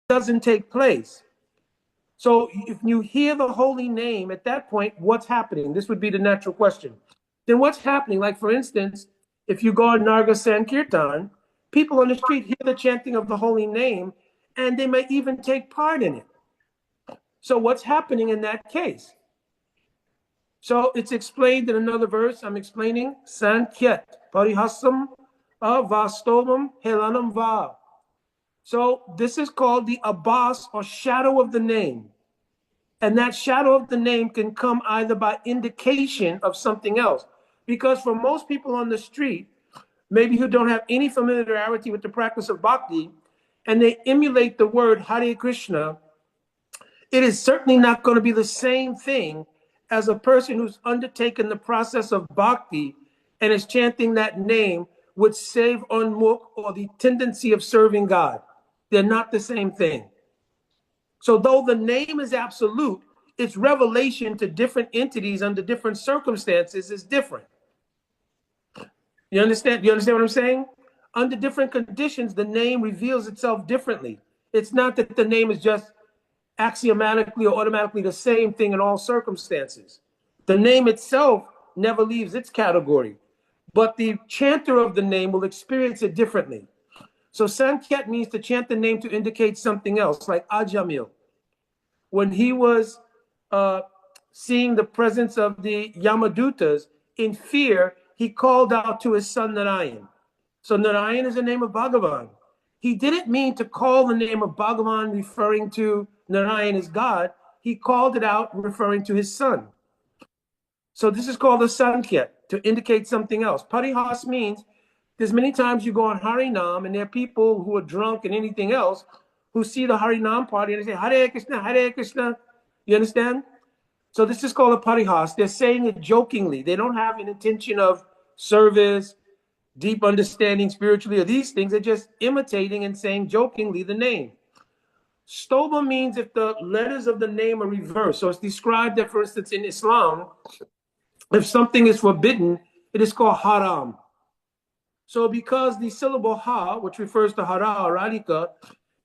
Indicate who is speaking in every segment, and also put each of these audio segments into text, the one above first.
Speaker 1: doesn't take place. So if you hear the holy name at that point, what's happening? This would be the natural question. Then what's happening? Like, for instance, if you go on Narga Sankirtan, people on the street hear the chanting of the holy name, and they may even take part in it. So what's happening in that case? So it's explained in another verse. I'm explaining Sankyat, Parihasam, Vastomam, Helanam Va. So this is called the Abbas, or shadow of the name. And that shadow of the name can come either by indication of something else. Because for most people on the street, maybe who don't have any familiarity with the practice of bhakti, and they emulate the word Hare Krishna, it is certainly not going to be the same thing as a person who's undertaken the process of bhakti and is chanting that name with save unmuk, or the tendency of serving God. They're not the same thing. So though the name is absolute, its revelation to different entities under different circumstances is different. You understand? You understand what I'm saying? Under different conditions, the name reveals itself differently. It's not that the name is just axiomatically or automatically the same thing in all circumstances. The name itself never leaves its category, but the chanter of the name will experience it differently. So Sankyat means to chant the name to indicate something else, like Ajamil. When he was seeing the presence of the Yamadutas, in fear, he called out to his son Narayan. So Narayan is the name of Bhagavan. He didn't mean to call the name of Bhagavan referring to Narayan as God. He called it out referring to his son. So this is called a Sankyat, to indicate something else. Parihas means there's many times you go on Harinam and there are people who are drunk and anything else who see the Harinam party and they say, Hare Krishna, Hare Krishna. You understand? So this is called a parihas. They're saying it jokingly. They don't have an intention of service, deep understanding spiritually, or these things. They're just imitating and saying jokingly the name. Stoba means if the letters of the name are reversed. So it's described that, for instance, in Islam, if something is forbidden, it is called haram. So because the syllable ha, which refers to hara or radhika,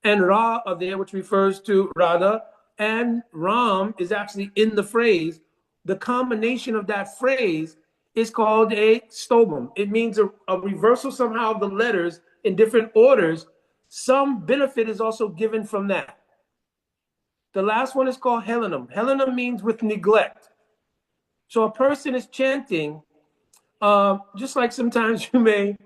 Speaker 1: and ra are there, which refers to Radha, and Ram is actually in the phrase, the combination of that phrase is called a stobam. It means a reversal somehow of the letters in different orders. Some benefit is also given from that. The last one is called Helenam. Helenam means with neglect. So a person is chanting, just like sometimes you may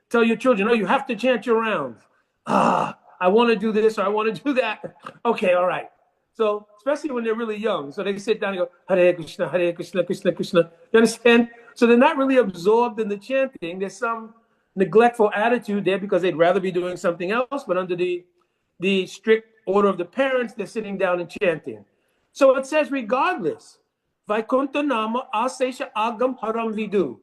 Speaker 1: tell your children, oh, you have to chant your rounds. I want to do this or I want to do that. Okay, all right. So especially when they're really young. So they sit down and go, Hare Krishna, Krishna, Krishna. You understand? So they're not really absorbed in the chanting. There's some neglectful attitude there because they'd rather be doing something else, but under the strict order of the parents, they're sitting down and chanting. So it says, regardless, Vaikuntha Nama Asesha Agam Haram Vidu.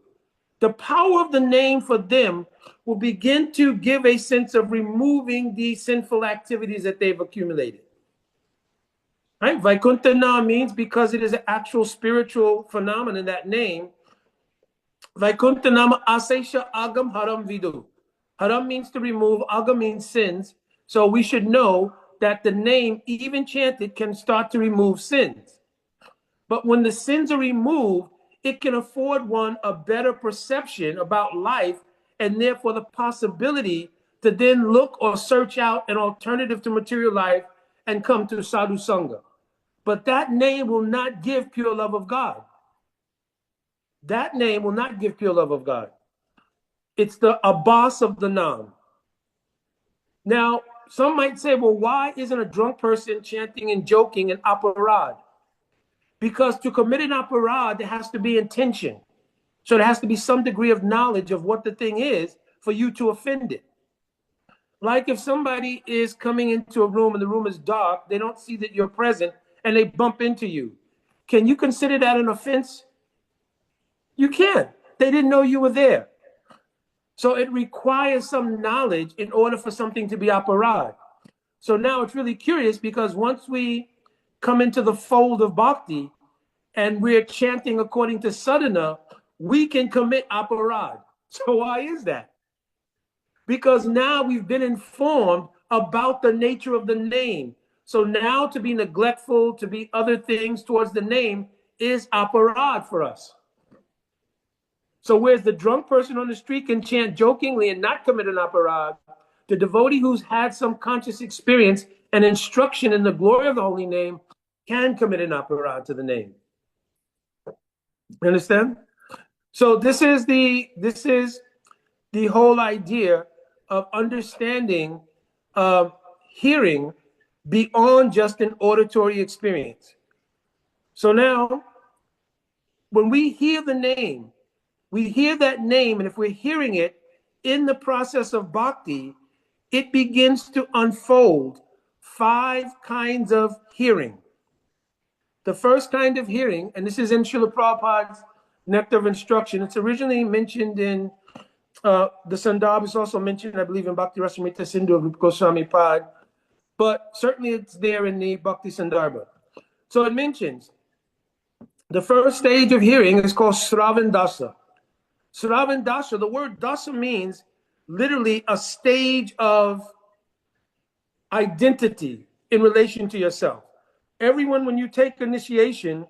Speaker 1: The power of the name for them will begin to give a sense of removing these sinful activities that they've accumulated. Right? Vaikuntha Nama means because it is an actual spiritual phenomenon, that name. Vaikuntha Nama Asesha Agam Haram Vidu. Haram means to remove, Agam means sins. So we should know that the name, even chanted, can start to remove sins. But when the sins are removed, it can afford one a better perception about life and therefore the possibility to then look or search out an alternative to material life and come to sadhu sangha. But that name will not give pure love of God. That name will not give pure love of God. It's the Abbas of the Nam. Now, some might say, well, why isn't a drunk person chanting and joking an aparad? Because to commit an aparad, there has to be intention. So there has to be some degree of knowledge of what the thing is for you to offend it. Like if somebody is coming into a room and the room is dark, they don't see that you're present and they bump into you. Can you consider that an offense? You can't. They didn't know you were there. So it requires some knowledge in order for something to be aparad. So now it's really curious because once we come into the fold of bhakti and we're chanting according to sadhana, we can commit aparad. So why is that? Because now we've been informed about the nature of the name. So now to be neglectful, to be other things towards the name is aparad for us. So whereas the drunk person on the street can chant jokingly and not commit an aparad, the devotee who's had some conscious experience and instruction in the glory of the holy name can commit an aparad to the name. You understand? So this is the whole idea of understanding hearing beyond just an auditory experience. So now, when we hear the name, we hear that name, and if we're hearing it in the process of bhakti, it begins to unfold 5 kinds of hearing. The first kind of hearing, and this is in Srila Prabhupada's Nectar of Instruction, it's originally mentioned in the Sandarbha, is also mentioned, I believe, in Bhakti Rasamrita Sindhu of Rupa Goswami Pad, but certainly it's there in the Bhakti Sandarbha. So it mentions the first stage of hearing is called Śravaṇa Dasa. Śravaṇa Dasa, the word dasa means literally a stage of identity in relation to yourself. Everyone, when you take initiation,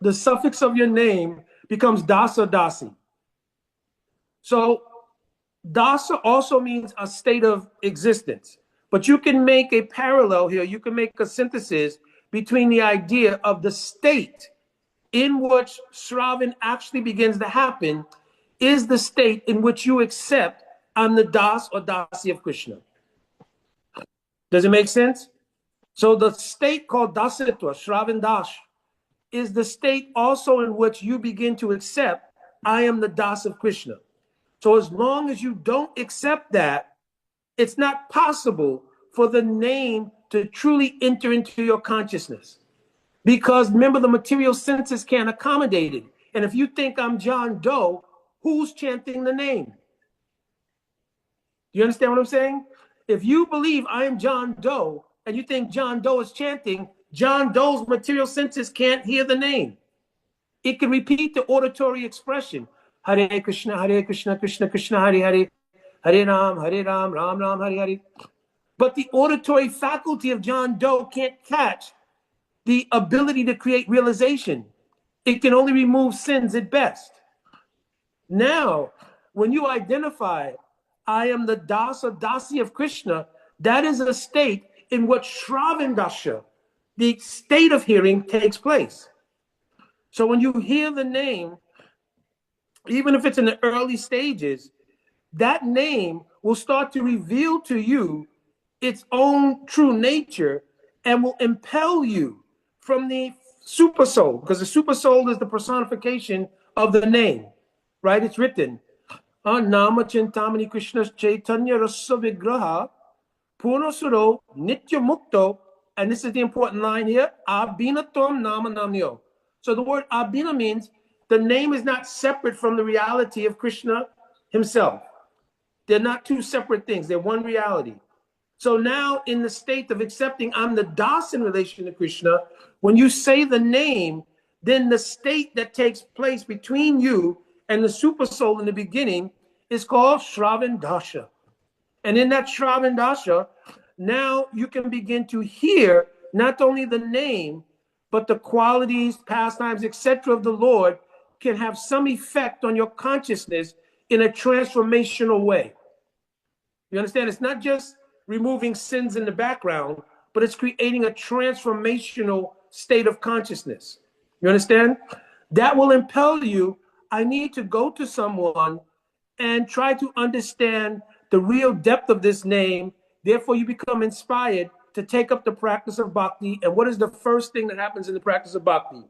Speaker 1: the suffix of your name becomes dasa dasi. So dasa also means a state of existence. But you can make a parallel here. You can make a synthesis between the idea of the state in which Shravan actually begins to happen is the state in which you accept I'm the Das or Dasi of Krishna. Does it make sense? So the state called Dasitva, Shravan Das, is the state also in which you begin to accept I am the Das of Krishna. So as long as you don't accept that, it's not possible for the name to truly enter into your consciousness. Because remember, the material senses can't accommodate it. And if you think I'm John Doe, who's chanting the name? Do you understand what I'm saying? If you believe I am John Doe and you think John Doe is chanting, John Doe's material senses can't hear the name. It can repeat the auditory expression. Hare Krishna, Krishna Krishna, Hare Hare, Hare Ram, Ram Ram, Hare Hare. But the auditory faculty of John Doe can't catch the ability to create realization. It can only remove sins at best. Now, when you identify, I am the Das or Dasi of Krishna, that is a state in which Śravaṇa Dasa, the state of hearing, takes place. So when you hear the name, even if it's in the early stages, that name will start to reveal to you its own true nature and will impel you from the super soul, because the super soul is the personification of the name, right? It's written, Nama Chintamani Krishna Chaitanya Rasa Vigraha Purnasuro Nitya Mukto, and this is the important line here, Abhinatam Nama Namyo. So the word Abhina means the name is not separate from the reality of Krishna himself. They're not two separate things, they're one reality. So now in the state of accepting I'm the Das in relation to Krishna, when you say the name, then the state that takes place between you and the super soul in the beginning is called Śravaṇa Dasa. And in that Śravaṇa Dasa, now you can begin to hear not only the name, but the qualities, pastimes, etc. of the Lord can have some effect on your consciousness in a transformational way. You understand? It's not just removing sins in the background, but it's creating a transformational state of consciousness. You understand? That will impel you, I need to go to someone and try to understand the real depth of this name. Therefore, you become inspired to take up the practice of bhakti. And what is the first thing that happens in the practice of bhakti?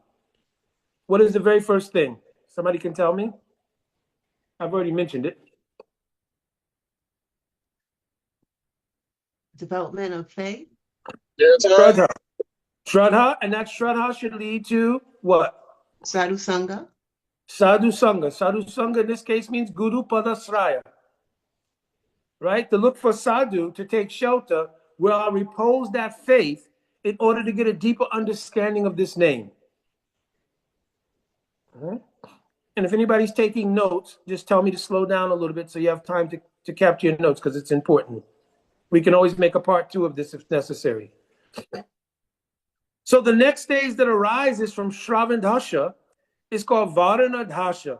Speaker 1: What is the very first thing? Somebody can tell me? I've already mentioned it.
Speaker 2: Development of faith.
Speaker 1: Shraddha. Shraddha, and that Shraddha should lead to what?
Speaker 2: Sadhu Sangha.
Speaker 1: Sadhu Sangha. Sadhu Sangha in this case means Guru Padasraya. Right? To look for sadhu, to take shelter, where I repose that faith in order to get a deeper understanding of this name. Right? And if anybody's taking notes, just tell me to slow down a little bit so you have time to capture your notes, because it's important. We can always make a part 2 of this if necessary. So the next stage that arises from Śravaṇa Dasha is called Varana Dasha.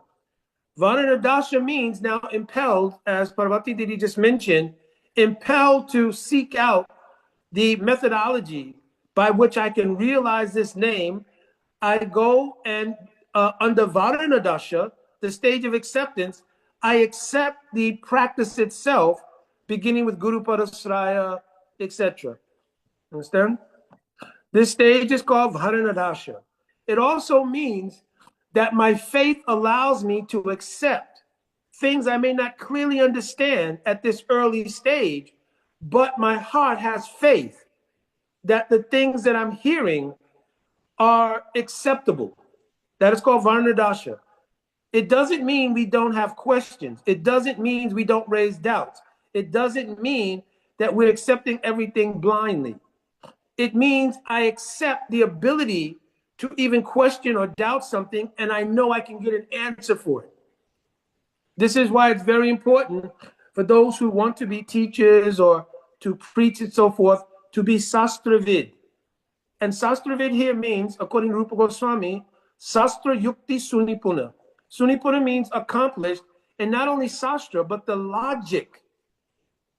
Speaker 1: Varana Dasha means now impelled, as Parvati Didi just mentioned, impelled to seek out the methodology by which I can realize this name. I go and under Varana Dasha, the stage of acceptance, I accept the practice itself, beginning with Guru Parasraya, etc. Understand? This stage is called Varana Dasha. It also means that my faith allows me to accept things I may not clearly understand at this early stage, but my heart has faith that the things that I'm hearing are acceptable. That is called Varana Dasha. It doesn't mean we don't have questions. It doesn't mean we don't raise doubts. It doesn't mean that we're accepting everything blindly. It means I accept the ability to even question or doubt something, and I know I can get an answer for it. This is why it's very important for those who want to be teachers or to preach and so forth, to be sastravid. And sastravid here means, according to Rupa Goswami, sastra yukti sunipuna. Sunipuna means accomplished in not only sastra, but the logic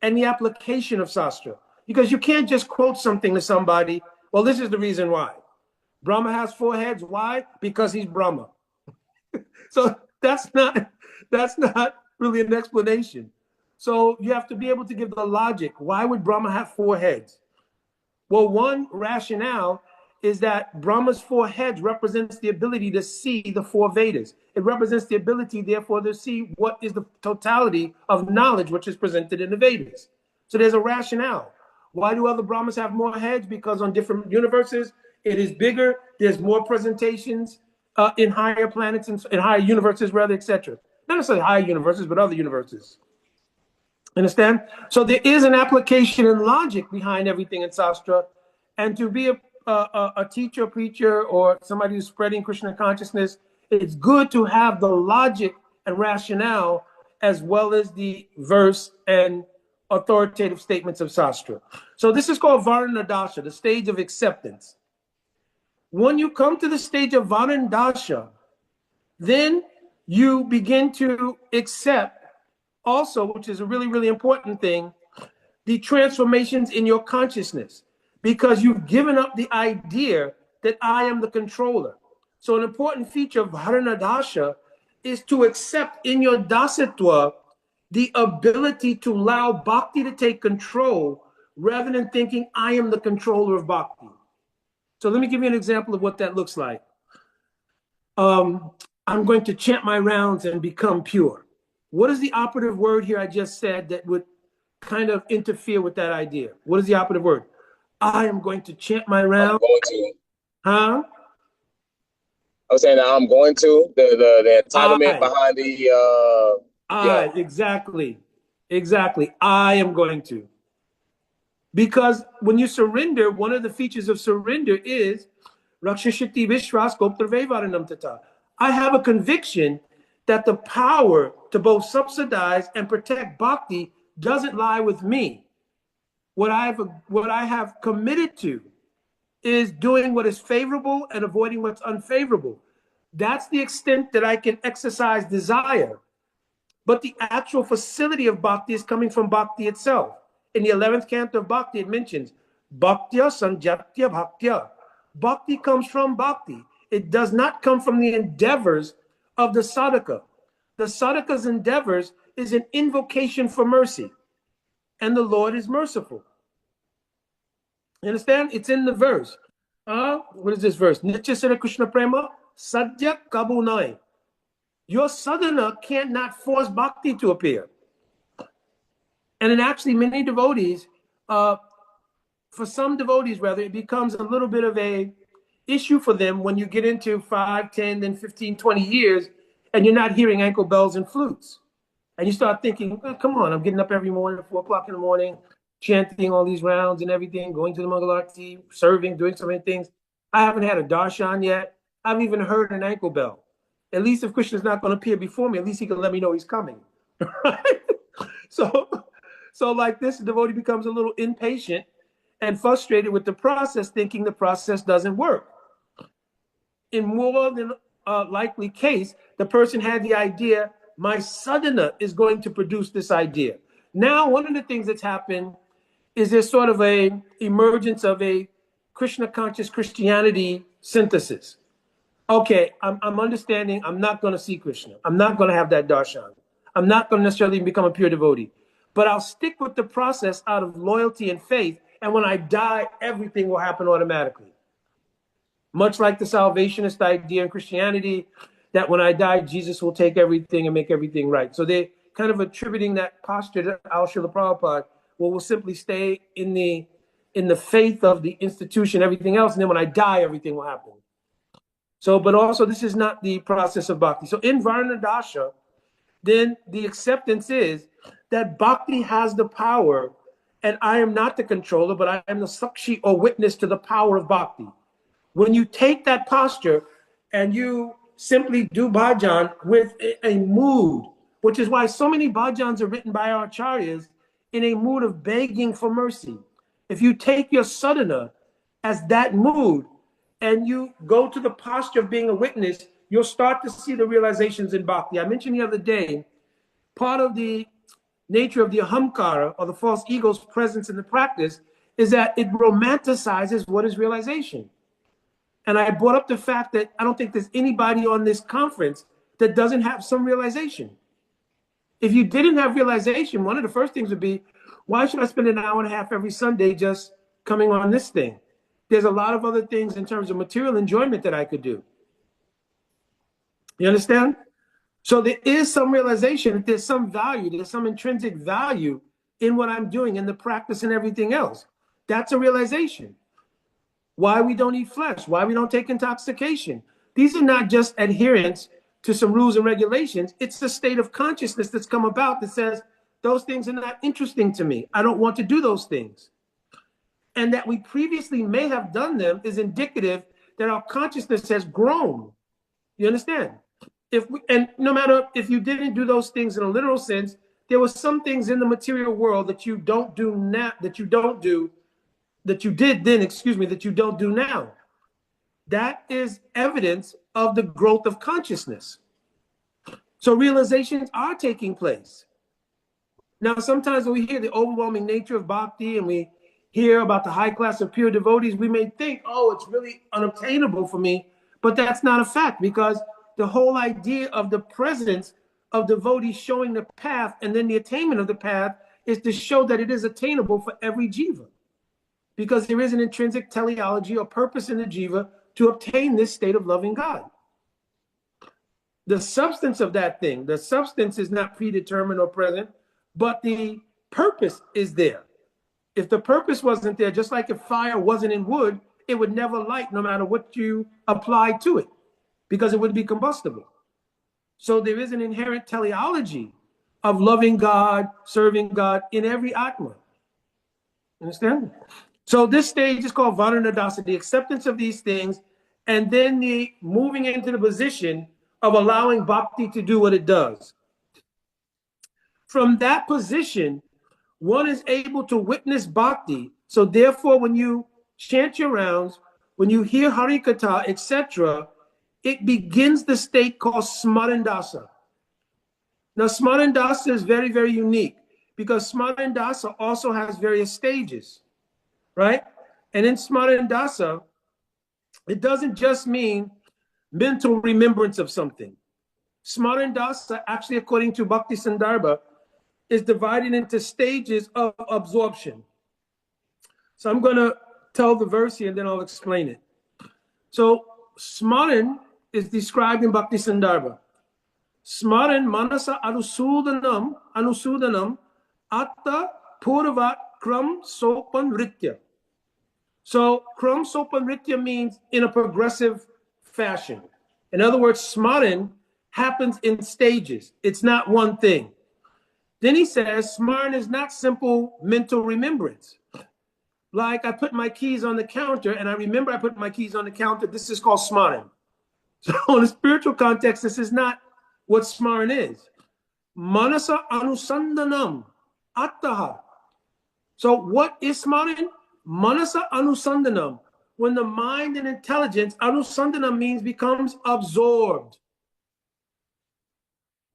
Speaker 1: and the application of sastra. Because you can't just quote something to somebody, well, this is the reason why. Brahma has 4 heads. Why? Because he's Brahma. So that's not really an explanation. So you have to be able to give the logic. Why would Brahma have 4 heads? Well, one rationale is that Brahma's 4 heads represents the ability to see the 4 Vedas. It represents the ability, therefore, to see what is the totality of knowledge which is presented in the Vedas. So there's a rationale. Why do other Brahmas have more heads? Because on different universes, it is bigger. There's more presentations in higher planets and in higher universes, rather, etc. Not necessarily higher universes, but other universes. Understand? So there is an application and logic behind everything in Sastra. And to be a teacher, preacher, or somebody who's spreading Krishna consciousness, it's good to have the logic and rationale as well as the verse and authoritative statements of Sastra. So this is called Varana Dasha, the stage of acceptance. When you come to the stage of Varana Dasha, then you begin to accept also, which is a really, really important thing, the transformations in your consciousness, because you've given up the idea that I am the controller. So an important feature of Varana Dasha is to accept in your dasatwa the ability to allow bhakti to take control rather than thinking I am the controller of bhakti. So let me give you an example of what that looks like. I'm going to chant my rounds and become pure. What is the operative word here I just said that would kind of interfere with that idea? What is the operative word? I am going to chant my rounds.
Speaker 3: I'm going to.
Speaker 1: Huh?
Speaker 3: I was saying I'm going to. The entitlement behind the
Speaker 1: yeah. Exactly. I am going to. Because when you surrender, one of the features of surrender is Rakshashiti Vishwas Goptravevaranam Tata. I have a conviction that the power to both subsidize and protect bhakti doesn't lie with me. What I have committed to is doing what is favorable and avoiding what's unfavorable. That's the extent that I can exercise desire. But the actual facility of bhakti is coming from bhakti itself. In the 11th canto of bhakti, it mentions bhaktya sanjatya bhaktya. Bhakti comes from bhakti. It does not come from the endeavors of the sadhaka. The sadhaka's endeavors is an invocation for mercy. And the Lord is merciful. You understand? It's in the verse. What is this verse? Nityasena Krishna Prema Sadhya Kabunai. Your sadhana can't not force bhakti to appear. And then actually many devotees, for some devotees rather, it becomes a little bit of a issue for them when you get into 5, 10, then 15, 20 years and you're not hearing ankle bells and flutes. And you start thinking, oh, come on, I'm getting up every morning at 4 o'clock in the morning, chanting all these rounds and everything, going to the Mangalarti, serving, doing so many things. I haven't had a darshan yet. I haven't even heard an ankle bell. At least if Krishna's not going to appear before me, at least he can let me know he's coming. Right? So So like this devotee becomes a little impatient and frustrated with the process, thinking the process doesn't work. In more than a likely case, the person had the idea, my sadhana is going to produce this idea. Now, one of the things that's happened is there's sort of a emergence of a Krishna conscious Christianity synthesis. Okay, I'm understanding I'm not going to see Krishna. I'm not going to have that darshan. I'm not going to necessarily become a pure devotee. But I'll stick with the process out of loyalty and faith. And when I die, everything will happen automatically. Much like the salvationist idea in Christianity, that when I die, Jesus will take everything and make everything right. So they're kind of attributing that posture to Al Srila Prabhupada, where we'll simply stay in the faith of the institution, everything else, and then when I die, everything will happen. So, but also this is not the process of bhakti. So in Varnadasha, then the acceptance is that bhakti has the power, and I am not the controller, but I am the sakshi or witness to the power of bhakti. When you take that posture and you simply do bhajan with a mood, which is why so many bhajans are written by our acharyas in a mood of begging for mercy. If you take your sadhana as that mood and you go to the posture of being a witness, you'll start to see the realizations in bhakti. I mentioned the other day, part of the nature of the ahamkara, or the false ego's presence in the practice, is that it romanticizes what is realization. And I brought up the fact that I don't think there's anybody on this conference that doesn't have some realization. If you didn't have realization, one of the first things would be, why should I spend an hour and a half every Sunday just coming on this thing? There's a lot of other things in terms of material enjoyment that I could do. You understand? So there is some realization that there's some value, there's some intrinsic value in what I'm doing, in the practice and everything else. That's a realization. Why we don't eat flesh, why we don't take intoxication. These are not just adherence to some rules and regulations. It's a state of consciousness that's come about that says, those things are not interesting to me. I don't want to do those things. And that we previously may have done them is indicative that our consciousness has grown. You understand? And no matter if you didn't do those things in a literal sense, there were some things in the material world that you don't do now, that you don't do, that you did then, that you don't do now. That is evidence of the growth of consciousness. So realizations are taking place. Now, sometimes when we hear the overwhelming nature of bhakti and we hear about the high class of pure devotees, we may think, oh, it's really unobtainable for me. But that's not a fact, because the whole idea of the presence of devotees showing the path and then the attainment of the path is to show that it is attainable for every jiva. Because there is an intrinsic teleology or purpose in the jiva to obtain this state of loving God. The substance of that thing, the substance is not predetermined or present, but the purpose is there. If the purpose wasn't there, just like if fire wasn't in wood, it would never light no matter what you apply to it, because it would be combustible. So there is an inherent teleology of loving God, serving God in every atma. Understand? So this stage is called Varnadasa, the acceptance of these things, and then the moving into the position of allowing bhakti to do what it does. From that position, one is able to witness bhakti. So therefore, when you chant your rounds, when you hear Harikatha, etc., it begins the state called Smaraṇa. Now, Smaraṇa is very, very unique, because Smaraṇa also has various stages, right? And in Smaraṇa, it doesn't just mean mental remembrance of something. Smaraṇa, actually, according to Bhakti Sandarbha, is divided into stages of absorption. So I'm going to tell the verse here and then I'll explain it. So Smaran is described in Bhakti Sandarbha. Smaran manasa anusudanam atta purva kram sopan ritya. So kram sopan ritya means in a progressive fashion. In other words, Smaran happens in stages. It's not one thing. Then he says, Smaraṇa is not simple mental remembrance. Like I put my keys on the counter and I remember I put my keys on the counter. This is called Smaraṇa. So in a spiritual context, this is not what Smaraṇa is. Manasa anusandanam attaha So what is Smaraṇa? Manasa anusandanam. When the mind and intelligence, anusandanam means becomes absorbed.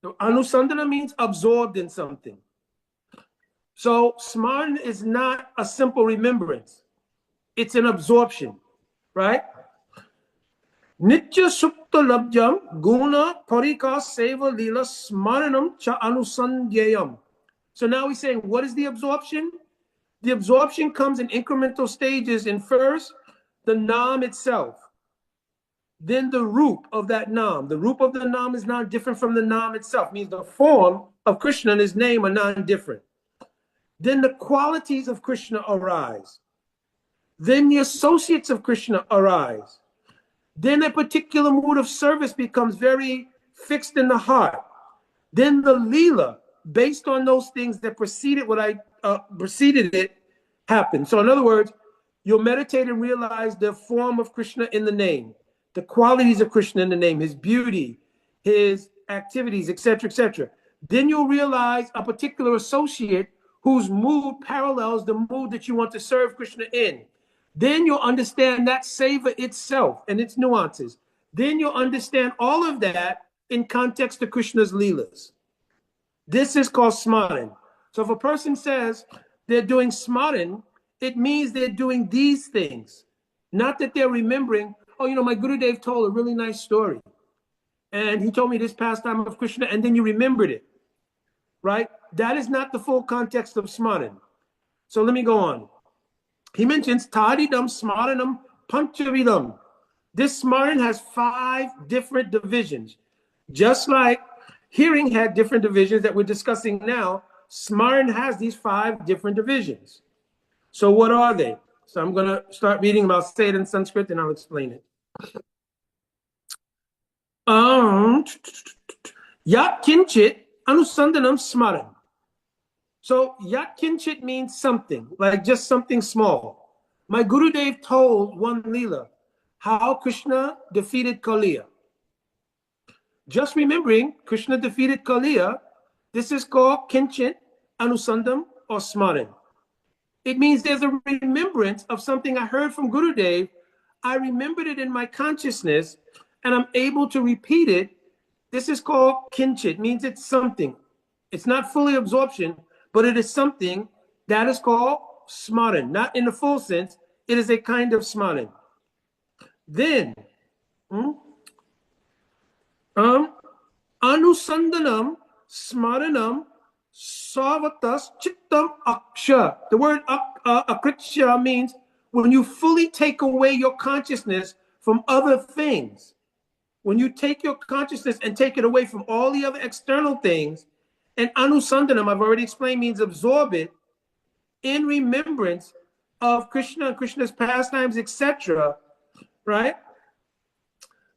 Speaker 1: So anusandana means absorbed in something. So Smaraṇa is not a simple remembrance. It's an absorption, right? Nitya Sukta Labjam Guna Parika Seva Lila Smaranam Cha Anusandhyayam. So now he's saying, what is the absorption? The absorption comes in incremental stages. In first, the Nam itself. Then the root of that Nam. The root of the Nam is not different from the Nam itself. Means the form of Krishna and his name are non-different. Then the qualities of Krishna arise. Then the associates of Krishna arise. Then a particular mood of service becomes very fixed in the heart. Then the Leela, based on those things that preceded it, happens. So in other words, you'll meditate and realize the form of Krishna in the name, the qualities of Krishna in the name, his beauty, his activities, etc., etc. Then you'll realize a particular associate whose mood parallels the mood that you want to serve Krishna in. Then you'll understand that seva itself and its nuances. Then you'll understand all of that in context of Krishna's leelas. This is called Smaraṇa. So if a person says they're doing Smaraṇa, it means they're doing these things. Not that they're remembering, oh, my Gurudev told a really nice story. And he told me this pastime of Krishna, and then you remembered it, right? That is not the full context of Smaraṇa. So let me go on. He mentions Tadidam Smaranam Panchavidam. This Smaraṇa has 5 different divisions. Just like hearing had different divisions that we're discussing now, Smaraṇa has these 5 different divisions. So what are they? So I'm going to start reading them. I'll say it in Sanskrit and I'll explain it. Yat Kinchit Anusandanam Smaraṇa. So Yat Kinchit means something, like just something small. My Gurudev told one Leela how Krishna defeated Kaliya. Just remembering Krishna defeated Kaliya, this is called Kinchit Anusandam or Smaraṇa. It means there's a remembrance of something I heard from Gurudev. I remembered it in my consciousness and I'm able to repeat it. This is called Kinchit, means it's something. It's not fully absorption, but it is something that is called Smaraṇa. Not in the full sense, it is a kind of Smaraṇa. Then, Anusandanam Smaranam Savatas Chittam Aksha. The word Akritsha means when you fully take away your consciousness from other things. When you take your consciousness and take it away from all the other external things, and Anusandanam, I've already explained, means absorb it in remembrance of Krishna and Krishna's pastimes, etc. Right?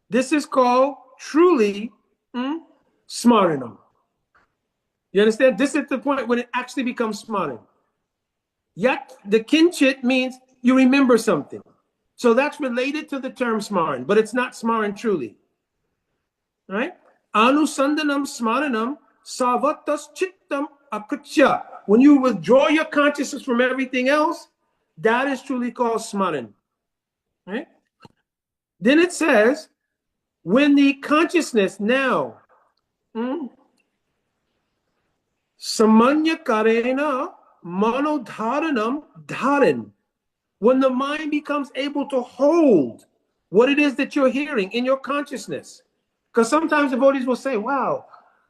Speaker 1: This is called truly Smaranam. You understand? This is the point when it actually becomes Smaraṇa. Yet the Kinchit means you remember something. So that's related to the term Smaraṇa, but it's not Smaraṇa truly. Right? Anusandanam Smaranam Savatas Chittam Akritsya. When you withdraw your consciousness from everything else, that is truly called Smaraṇa. Right? Then it says, when the consciousness now Samanya Karena Manodharanam Dharan. When the mind becomes able to hold what it is that you're hearing in your consciousness. Because sometimes devotees will say, wow,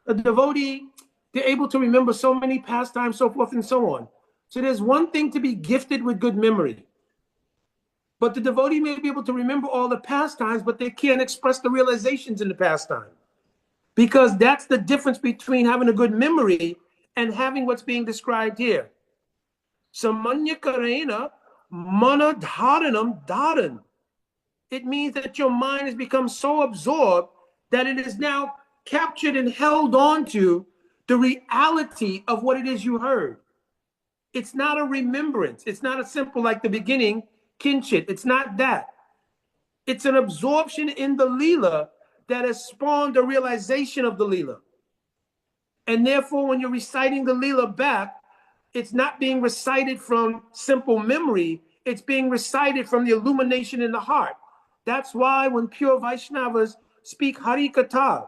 Speaker 1: a devotee, they're able to remember so many pastimes, so forth and so on. So there's one thing to be gifted with good memory. But the devotee may be able to remember all the pastimes, but they can't express the realizations in the pastime. Because that's the difference between having a good memory and having what's being described here. Samanya Karena Manadharanam Dharan. It means that your mind has become so absorbed that it is now captured and held on to the reality of what it is you heard. It's not a remembrance. It's not a simple, like the beginning, Kinchit. It's not that. It's an absorption in the Leela that has spawned a realization of the Leela. And therefore, when you're reciting the Leela back, it's not being recited from simple memory. It's being recited from the illumination in the heart. That's why when pure Vaishnavas speak Harikatha,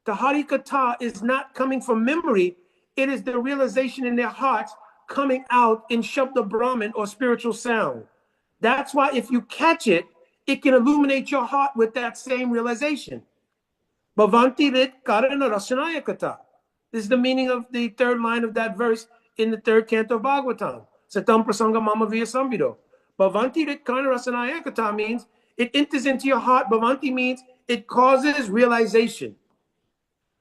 Speaker 1: the Harikatha is not coming from memory. It is the realization in their hearts coming out in Shabda Brahman or spiritual sound. That's why if you catch it, it can illuminate your heart with that same realization. Bhavanti rit karana rasanaya katha. This is the meaning of the third line of that verse in the third canto of Bhagavatam. Satam prasanga mama via samvido. Bhavanti rit karana rasanaya katha means it enters into your heart. Bhavanti means it causes realization.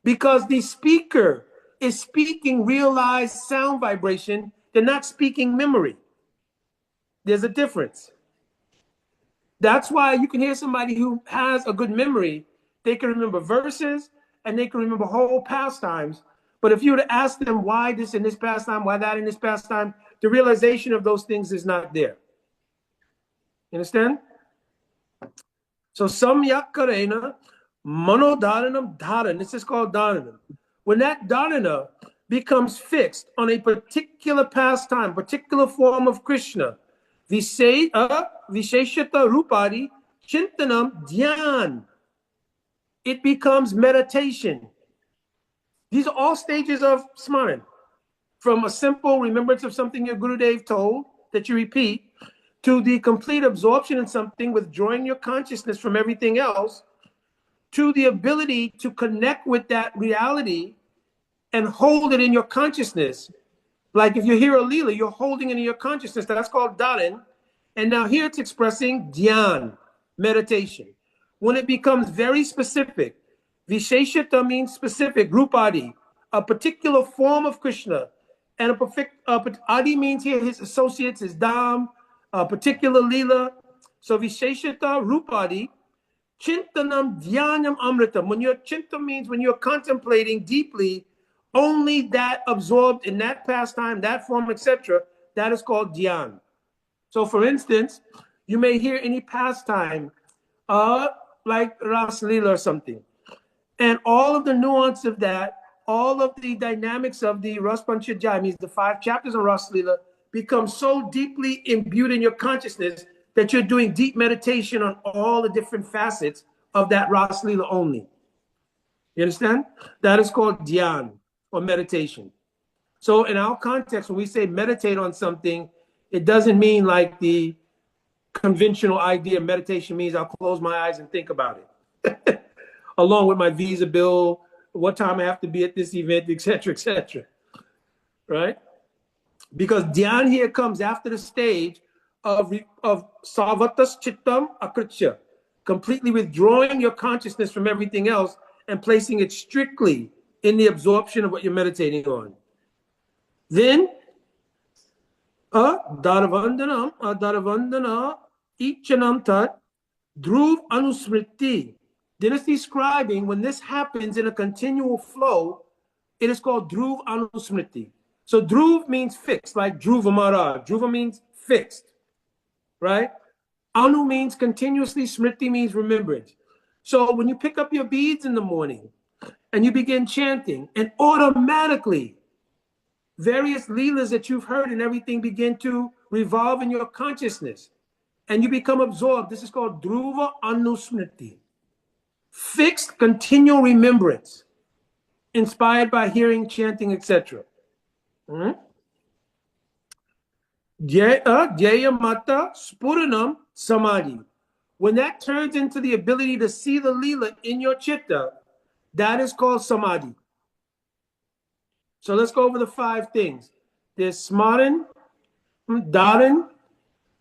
Speaker 1: Because the speaker is speaking realized sound vibration, they're not speaking memory. There's a difference. That's why you can hear somebody who has a good memory. They can remember verses and they can remember whole pastimes. But if you were to ask them why this in this pastime, why that in this pastime, the realization of those things is not there. You understand? So samyak karena mano dharanam dharan. This is called dharanam. When that dharana becomes fixed on a particular pastime, particular form of Krishna, visheshata rupari chintanam dhyan. It becomes meditation. These are all stages of Smaraṇa. From a simple remembrance of something your Gurudev told that you repeat, to the complete absorption in something, withdrawing your consciousness from everything else, to the ability to connect with that reality and hold it in your consciousness. Like if you hear a lila, you're holding it in your consciousness. That's called dharan. And now here it's expressing dhyan, meditation. When it becomes very specific, visheshata means specific, rupadi, a particular form of Krishna. And adi means here his associates, his dham, a particular lila. So visheshata rupadi, chintanam dhyanam amritam. When your chinta means when you're contemplating deeply only that absorbed in that pastime, that form, etc., that is called dhyan. So for instance, you may hear any pastime like Ras Lila or something. And all of the nuance of that, all of the dynamics of the Ras Panchadhyaya, means the 5 chapters of Ras Lila, become so deeply imbued in your consciousness that you're doing deep meditation on all the different facets of that Ras Lila only. You understand? That is called dhyan or meditation. So in our context, when we say meditate on something, it doesn't mean like the conventional idea of meditation means I'll close my eyes and think about it. Along with my visa bill, what time I have to be at this event, etc., right? Because dhyan here comes after the stage of sarvatas chittam akritya, completely withdrawing your consciousness from everything else and placing it strictly in the absorption of what you're meditating on. Then, daravandana ichanam tat dhruv anusmriti. Then it's describing when this happens in a continual flow, it is called dhruv anusmriti. So dhruv means fixed, like dhruva maharaj. Dhruva means fixed, right? Anu means continuously, smriti means remembrance. So when you pick up your beads in the morning and you begin chanting, and automatically various leelas that you've heard and everything begin to revolve in your consciousness and you become absorbed. This is called dhruva anusmriti. Fixed, continual remembrance, inspired by hearing, chanting, etc. Jaya mata spuranam samadhi. When that turns into the ability to see the lila in your chitta, that is called samadhi. So let's go over the 5 things. There's Smaraṇa, dharan,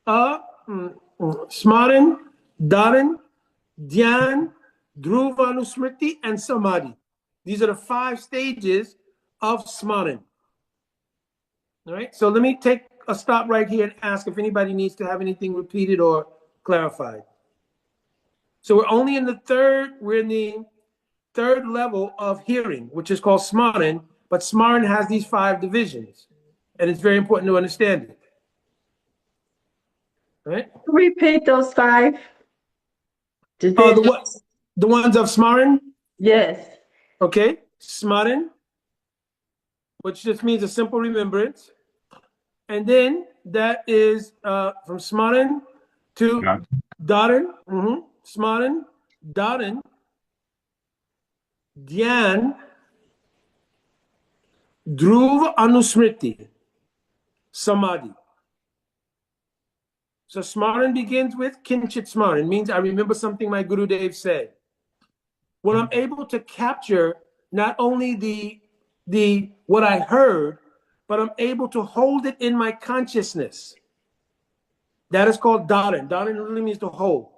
Speaker 1: Smaraṇa, dharan, dhyan, dhruva anusmriti, and samadhi. These are the 5 stages of Smaraṇa. All right, so let me take a stop right here and ask if anybody needs to have anything repeated or clarified. So we're in the third level of hearing, which is called Smaraṇa, but Smaraṇa has these 5 divisions, and it's very important to understand it. All right?
Speaker 4: Repeat those 5 divisions.
Speaker 1: The ones of Smaraṇa?
Speaker 4: Yes.
Speaker 1: Okay, Smaraṇa, which just means a simple remembrance. And then that is from Smaraṇa to Dharan. Smaraṇa, Dharan, Dhyan, Dhruva Anusmriti, Samadhi. So Smaraṇa begins with Kinchit Smaraṇa, means I remember something my Guru Dev said. When I'm able to capture not only the what I heard, but I'm able to hold it in my consciousness. That is called Dharan. Dharan literally means to hold.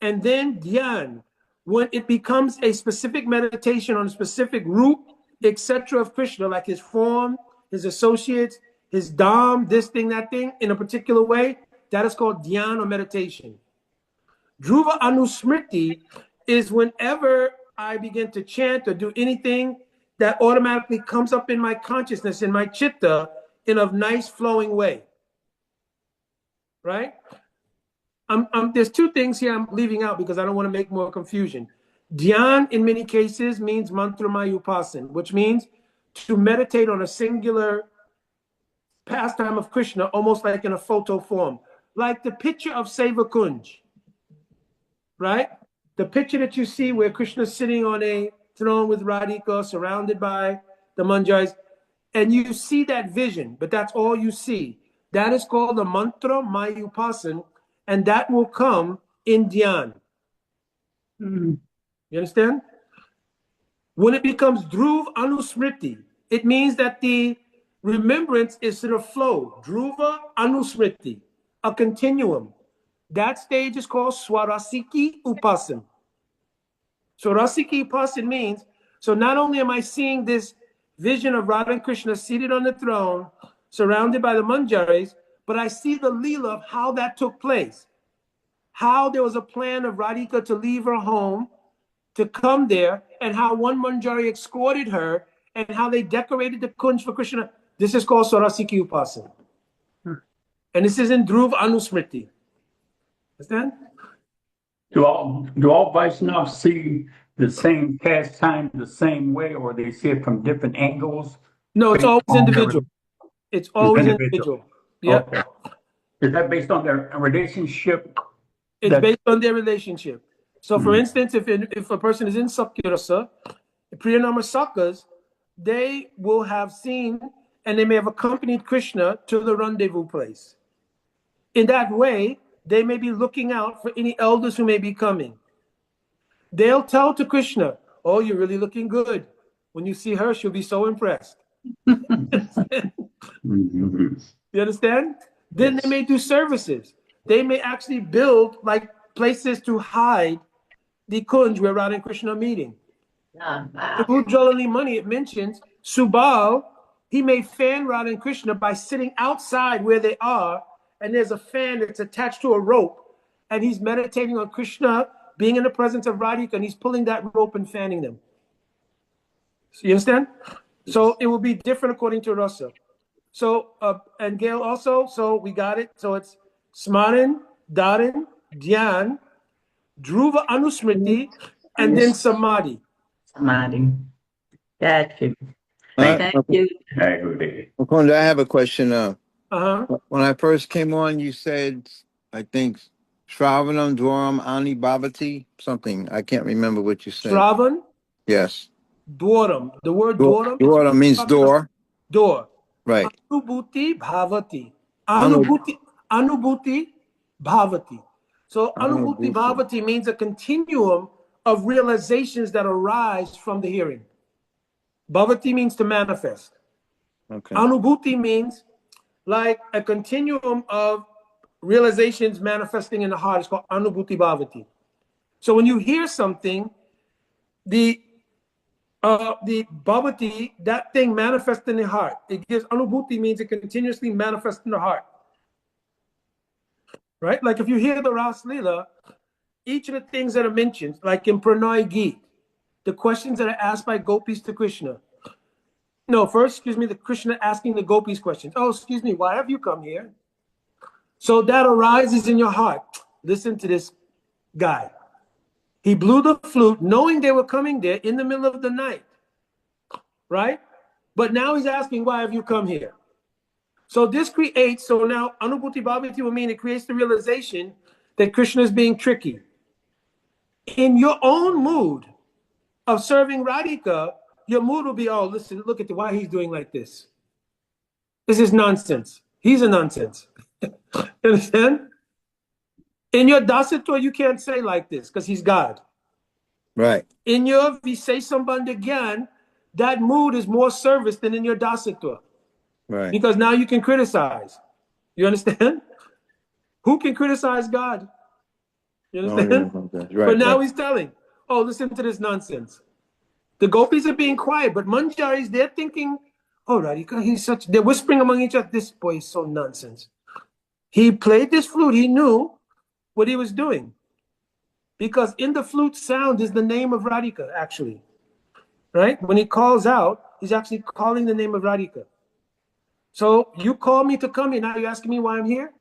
Speaker 1: And then Dhyan, when it becomes a specific meditation on a specific root, etc. of Krishna, like his form, his associates, his dham, this thing, that thing, in a particular way, that is called Dhyan or meditation. Dhruva Anusmriti is whenever I begin to chant or do anything that automatically comes up in my consciousness, in my chitta, in a nice flowing way. Right? There's two things here I'm leaving out because I don't want to make more confusion. Dhyan, in many cases, means mantramaya upasan, which means to meditate on a singular pastime of Krishna, almost like in a photo form. Like the picture of Seva Kunj, right? The picture that you see where Krishna's sitting on a throne with Radhika, surrounded by the manjaris, and you see that vision, but that's all you see. That is called the mantra maya upasan, and that will come in Dhyan. You understand? When it becomes Dhruv Anusmriti, it means that the remembrance is in a flow. Dhruva Anusmriti, a continuum. That stage is called Swarasiki Upasan. Swarasiki Upasan means, so not only am I seeing this vision of Radha and Krishna seated on the throne, surrounded by the manjaris, but I see the Leela of how that took place. How there was a plan of Radhika to leave her home, to come there, and how one manjari escorted her, and how they decorated the kunj for Krishna. This is called Swarasiki Upasan. And this is in Dhruv Anusmriti. Understand?
Speaker 5: Do all Vaishnavas see the same pastime the same way, or they see it from different angles?
Speaker 1: No, it's always individual. It's always individual. Yeah.
Speaker 5: Okay. Is that based on their relationship?
Speaker 1: It's based on their relationship. So, for instance, if a person is in Sakyarasa, Priyanama Sakas, they will have seen and they may have accompanied Krishna to the rendezvous place. In that way, they may be looking out for any elders who may be coming. They'll tell to Krishna, "Oh, you're really looking good. When you see her, she'll be so impressed." You understand? Then they may do services. They may actually build like places to hide the kunj where Radha and Krishna are meeting. The Ujjalali money, it mentions Subal, he may fan Radha and Krishna by sitting outside where they are, and there's a fan that's attached to a rope, and he's meditating on Krishna being in the presence of Radhika, and he's pulling that rope and fanning them. So you understand? So it will be different according to Rasa. So, and Gail also, so we got it. So it's Smaraṇa, Dharan, Dhyan, Dhruva Anusmriti, and then Samadhi.
Speaker 4: Samadhi. Got you. Thank you.
Speaker 6: Mukunda, I have a question.
Speaker 1: Uh-huh.
Speaker 6: When I first came on, you said, I think, Shravanam, Dwaram, Ani Bhavati, something. I can't remember what you said.
Speaker 1: Shravan,
Speaker 6: Yes.
Speaker 1: Dwaram. The word Dwaram.
Speaker 6: Dwaram means door.
Speaker 1: Door.
Speaker 6: Right.
Speaker 1: Anubhuti Bhavati. Anubhuti Bhavati. So Anubhuti Bhavati means a continuum of realizations that arise from the hearing. Bhavati means to manifest.
Speaker 6: Okay.
Speaker 1: Anubhuti means like a continuum of realizations manifesting in the heart. It's called Anubhuti Bhavati. So when you hear something, the bhavati, that thing manifests in the heart. It gives anubhuti means it continuously manifests in the heart. Right? Like if you hear the Ras Leela, each of the things that are mentioned, like in Pranay Geet, the questions that are asked by gopis to Krishna. No, first, the Krishna asking the gopis questions. Oh, excuse me, why have you come here? So that arises in your heart. Listen to this guy. He blew the flute knowing they were coming there in the middle of the night. Right? But now he's asking, why have you come here? So this creates, so now Anubhuti Bhavati will mean it creates the realization that Krishna is being tricky. In your own mood of serving Radhika, your mood will be, oh, listen, look at why he's doing like this. This is nonsense. He's a nonsense. You understand? In your dasatwa, you can't say like this because he's God.
Speaker 6: Right.
Speaker 1: In your Visesambandhagyan, that mood is more service than in your dasatwa.
Speaker 6: Right.
Speaker 1: Because now you can criticize. You understand? Who can criticize God? You understand?
Speaker 6: Right,
Speaker 1: but now
Speaker 6: right.
Speaker 1: he's telling, oh, listen to this nonsense. The gopis are being quiet, but Manjaris, they're thinking, oh, Radhika, they're whispering among each other, this boy is so nonsense. He played this flute, he knew what he was doing. Because in the flute sound is the name of Radhika, actually. Right? When he calls out, he's actually calling the name of Radhika. So you call me to come here, now you're asking me why I'm here?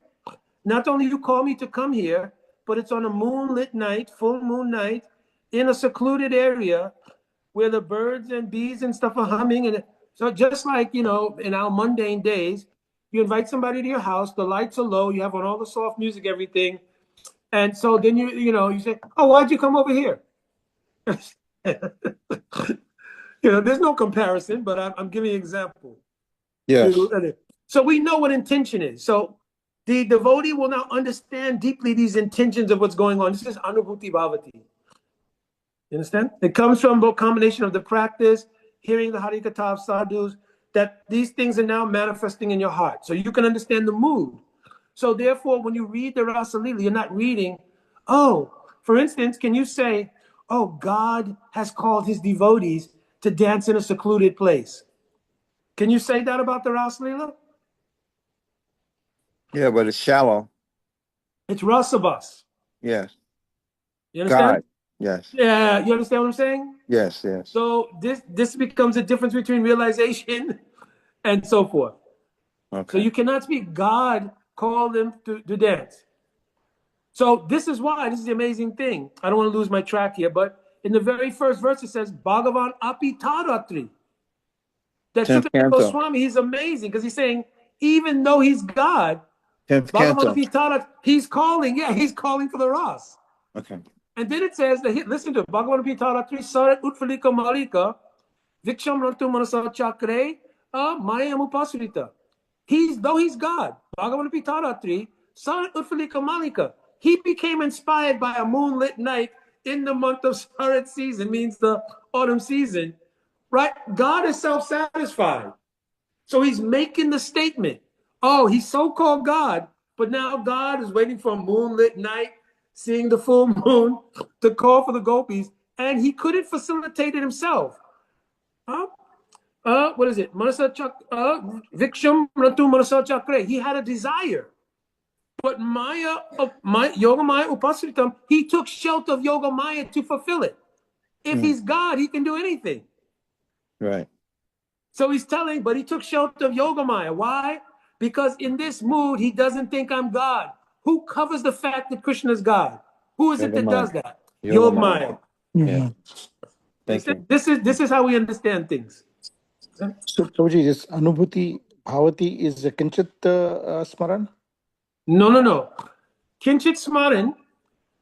Speaker 1: Not only you call me to come here, but it's on a moonlit night, full moon night, in a secluded area where the birds and bees and stuff are humming. And so just like, in our mundane days, you invite somebody to your house, the lights are low, you have on all the soft music, everything. And so then you say, oh, why'd you come over here? There's no comparison, but I'm giving you an example.
Speaker 6: Yes.
Speaker 1: So we know what intention is. So the devotee will now understand deeply these intentions of what's going on. This is Anubhuti Bhavati. You understand? It comes from a combination of the practice, hearing the Harikatha of sadhus, that these things are now manifesting in your heart. So you can understand the mood. So therefore, when you read the Rasa Lila, you're not reading, oh, for instance, can you say, oh, God has called his devotees to dance in a secluded place? Can you say that about the Rasa Lila?
Speaker 6: Yeah, but it's shallow.
Speaker 1: It's Rasabas.
Speaker 6: Yes.
Speaker 1: You understand?
Speaker 6: God. Yes.
Speaker 1: Yeah, you understand what I'm saying?
Speaker 6: Yes, yes.
Speaker 1: So this becomes a difference between realization and so forth.
Speaker 6: Okay.
Speaker 1: So you cannot speak, God called them to dance. So this is the amazing thing. I don't want to lose my track here, but in the very first verse it says, Bhagavan api taratri. That Sukadeva Goswami, he's amazing because he's saying, even though he's God, Bhagavan api taratri, he's calling for the Ras.
Speaker 6: Okay.
Speaker 1: And then it says, listen to it, Bhagavan api taratri sarat utfalika malika viksham rantu manasa chakre mayam upasrita. Though he's God, Bhagavan api taratri sarat utfalika malika. He became inspired by a moonlit night in the month of Sarat season, means the autumn season, right? God is self-satisfied. So he's making the statement, oh, he's so-called God, but now God is waiting for a moonlit night, seeing the full moon to call for the gopis, and he couldn't facilitate it himself. What is it? Viksham Rantu Manasa Chakre. He had a desire. But Yoga Maya Upasritam, he took shelter of Yoga Maya to fulfill it. If he's God, he can do anything.
Speaker 6: Right.
Speaker 1: So he's telling, but he took shelter of Yoga Maya. Why? Because in this mood, he doesn't think I'm God. Who covers the fact that Krishna is God? Who is it that does that? Yoga Maya.
Speaker 6: Yeah. Thank you.
Speaker 1: This is how we understand things.
Speaker 7: So, Prabhuji, this Anubhuti Bhavati is a Kinchit Smaran?
Speaker 1: No. Kinchit Smaran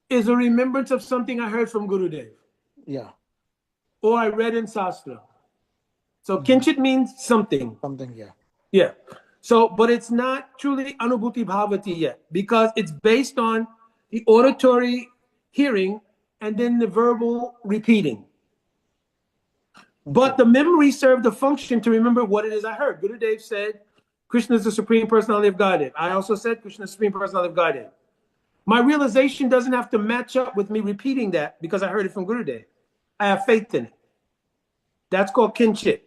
Speaker 1: is a remembrance of something I heard from Gurudev.
Speaker 7: Yeah.
Speaker 1: Or I read in Sastra. So Kinchit means something.
Speaker 7: Something, yeah.
Speaker 1: Yeah. So, but it's not truly Anubhuti Bhavati yet because it's based on the auditory hearing and then the verbal repeating. But the memory served the function to remember what it is I heard. Gurudev said, Krishna is the Supreme Personality of Godhead. I also said Krishna is the Supreme Personality of Godhead. My realization doesn't have to match up with me repeating that because I heard it from Gurudev. I have faith in it. That's called kinchit.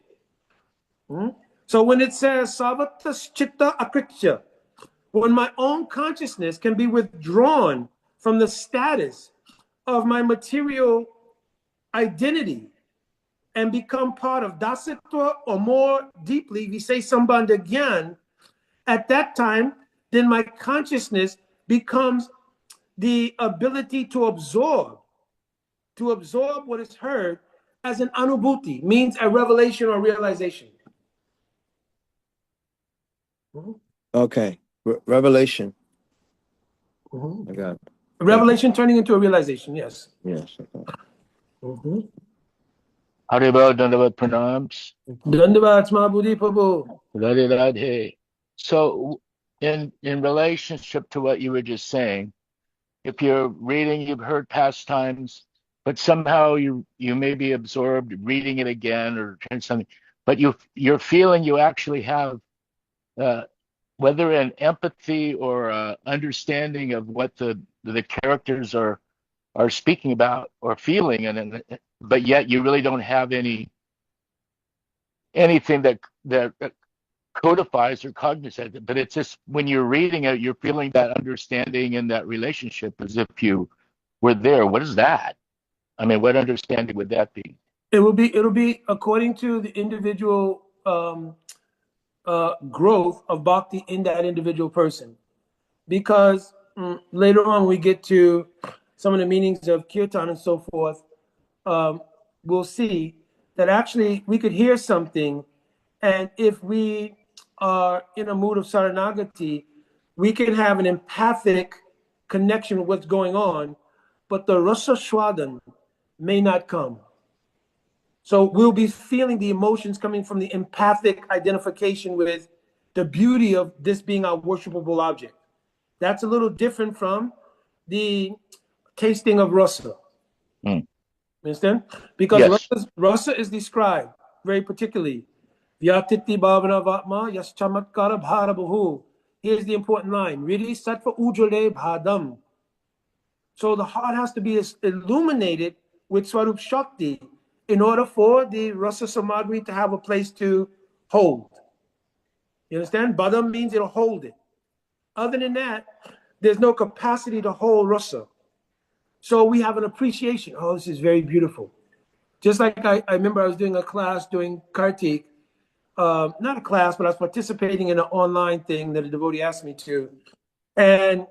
Speaker 1: So when it says savatas chitta akritya, when my own consciousness can be withdrawn from the status of my material identity and become part of dasitva, or more deeply, we say sambandha gyan, at that time, then my consciousness becomes the ability to absorb what is heard as an anubhuti, means a revelation or realization.
Speaker 6: Okay. Revelation.
Speaker 1: Mhm.
Speaker 6: I got it.
Speaker 1: Revelation turning into a realization, yes.
Speaker 6: Yes. Okay.
Speaker 1: Mhm.
Speaker 8: Haribol Dandavat Pranams.
Speaker 1: Dandavat Mahabodhi Prabhu.
Speaker 8: Radhe Radhe. So in relationship to what you were just saying, if you're reading, you've heard pastimes, but somehow you may be absorbed reading it again or something, but you're feeling you actually have whether an empathy or understanding of what the characters are speaking about or feeling, but yet you really don't have anything that codifies or cognizant it. But it's just when you're reading it, you're feeling that understanding and that relationship as if you were there. What is that? I mean, what understanding would that be?
Speaker 1: It'll be according to the individual growth of bhakti in that individual person. Because later on we get to some of the meanings of Kīrtana and so forth, we'll see that actually we could hear something, and if we are in a mood of Saranagati, we can have an empathic connection with what's going on, but the rasa shwadan may not come. So we'll be feeling the emotions coming from the empathic identification with the beauty of this being our worshipable object. That's a little different from the tasting of rasa. Understand? Because
Speaker 8: Yes.
Speaker 1: rasa is described very particularly. Vyatiti bhavana vatma yas chamatkara bharabahu. Here's the important line. Ridi sattva ujjale bhadam. So the heart has to be illuminated with Swarup Shakti in order for the rasa samadhi to have a place to hold. You understand? Badam means it'll hold it. Other than that, there's no capacity to hold rasa. So we have an appreciation. Oh, this is very beautiful. Just like I remember I was doing a class doing Kartik, not a class, but I was participating in an online thing that a devotee asked me to. And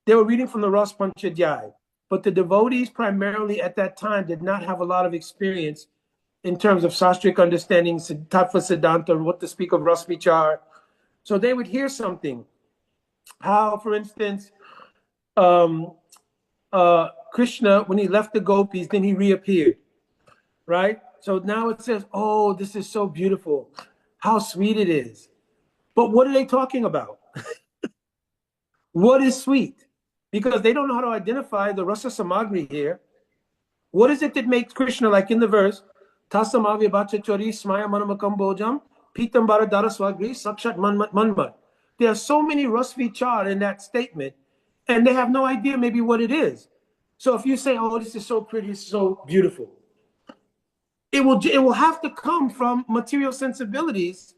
Speaker 1: they were reading from the Ras Panchadhyaya. But the devotees primarily at that time did not have a lot of experience in terms of sastric understanding, tattva siddhanta, what to speak of Ras Vichar. So they would hear something. How, for instance, Krishna, when he left the gopis, then he reappeared, right? So now it says, oh, this is so beautiful. How sweet it is. But what are they talking about? What is sweet? Because they don't know how to identify the rasa samagri here. What is it that makes Krishna, like in the verse, Tasamavya bachachari smaya manamakam bojam, pitam baradara swagri, sakshat manmat manmat. There are so many ras vichar in that statement, and they have no idea maybe what it is. So if you say, oh, this is so pretty, it's so beautiful, it will have to come from material sensibilities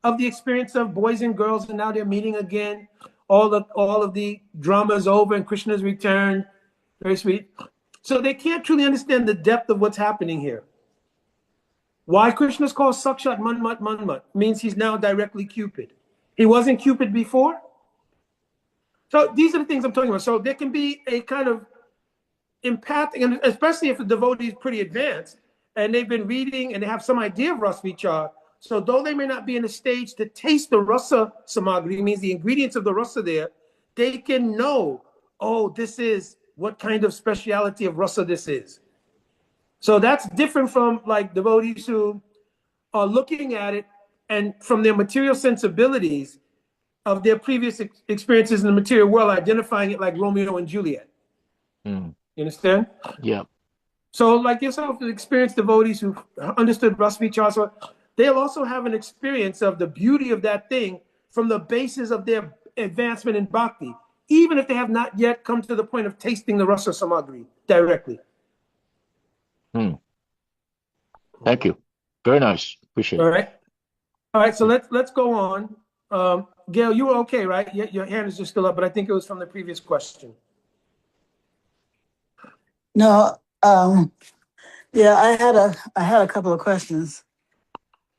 Speaker 1: of the experience of boys and girls, and now they're meeting again. All of the drama is over and Krishna's returned. Very sweet. So they can't truly understand the depth of what's happening here. Why Krishna's called Sakshat Manmat Manmat means he's now directly Cupid. He wasn't Cupid before. So these are the things I'm talking about. So there can be a kind of empathic, and especially if the devotee is pretty advanced and they've been reading and they have some idea of Ras Vichar. So though they may not be in a stage to taste the rasa samagri, means the ingredients of the rasa there, they can know, oh, this is what kind of speciality of rasa this is. So that's different from like devotees who are looking at it and from their material sensibilities of their previous experiences in the material world, identifying it like Romeo and Juliet. You understand?
Speaker 8: Yeah.
Speaker 1: So like yourself, experienced devotees who understood Ras Vichar, they'll also have an experience of the beauty of that thing from the basis of their advancement in bhakti, even if they have not yet come to the point of tasting the rasa samagri directly.
Speaker 8: Thank you. Very nice. Appreciate it.
Speaker 1: All right. So let's go on. Gail, you were okay, right? Your hand is just still up, but I think it was from the previous question.
Speaker 9: No, yeah, I had a couple of questions.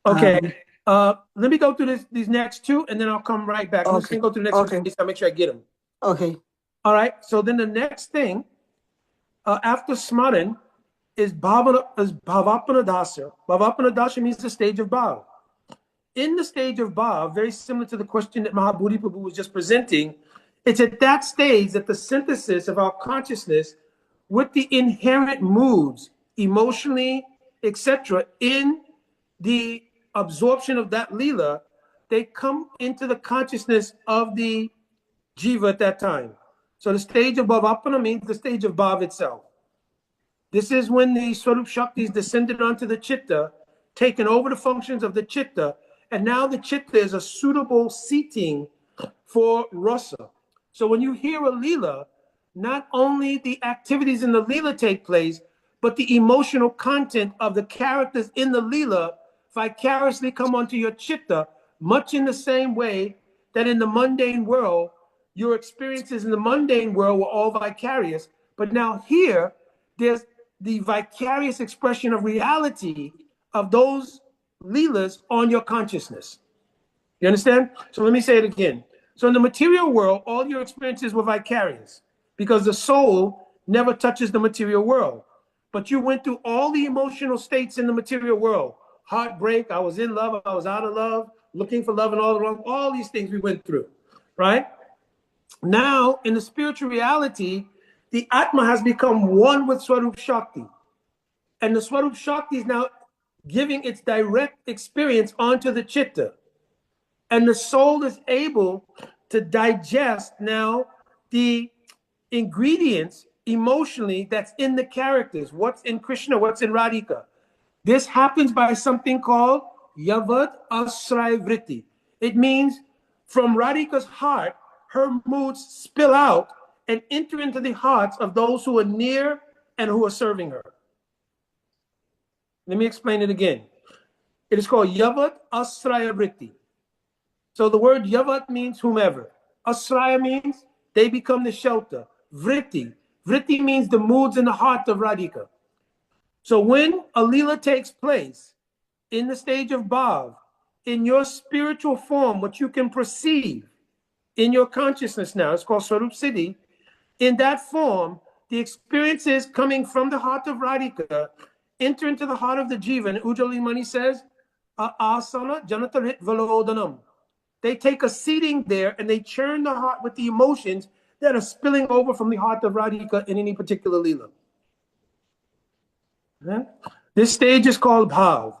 Speaker 1: Okay. Let me go through these next two, and then I'll come right back. I'm just gonna go through the next one, so I'll make sure I get them.
Speaker 9: Okay.
Speaker 1: All right. So then the next thing after Smaraṇa is Bhavapanadasa. Bhavapanadasa means the stage of Bhav. in the stage of Bhav, very similar to the question that Mahabodhi Prabhu was just presenting, it's at that stage that the synthesis of our consciousness with the inherent moods, emotionally, etc., in the absorption of that lila, they come into the consciousness of the jiva at that time. So the stage of Bhavapana means the stage of Bhav itself. This is when the Swarup Shaktis descended onto the Chitta, taken over the functions of the Chitta, and now the Chitta is a suitable seating for Rasa. So when you hear a Leela, not only the activities in the Leela take place, but the emotional content of the characters in the Leela vicariously come onto your Chitta, much in the same way that in the mundane world, your experiences in the mundane world were all vicarious. But now here, there's the vicarious expression of reality of those Leelas on your consciousness. You understand? So let me say it again. So in the material world, all your experiences were vicarious because the soul never touches the material world. But you went through all the emotional states in the material world. Heartbreak, I was in love, I was out of love, looking for love and all these things we went through, right? Now, in the spiritual reality, the Atma has become one with Swarup Shakti. And the Swarup Shakti is now giving its direct experience onto the Chitta. And the soul is able to digest now the ingredients emotionally that's in the characters. What's in Krishna, what's in Radhika. This happens by something called Yavad Asray Vritti. It means from Radhika's heart, her moods spill out and enter into the hearts of those who are near and who are serving her. Let me explain it again. It is called Yavad Asraya Vritti. So the word Yavat means whomever. Asraya means they become the shelter. Vritti. Vritti means the moods in the heart of Radhika. So when a Leela takes place in the stage of Bhav, in your spiritual form, what you can perceive in your consciousness now, it's called Swarup Siddhi. In that form, the experiences coming from the heart of Radhika enter into the heart of the Jiva. And Ujjwali Mani says, asana janatarit valodanam. They take a seating there and they churn the heart with the emotions that are spilling over from the heart of Radhika in any particular Leela. Okay? This stage is called Bhav.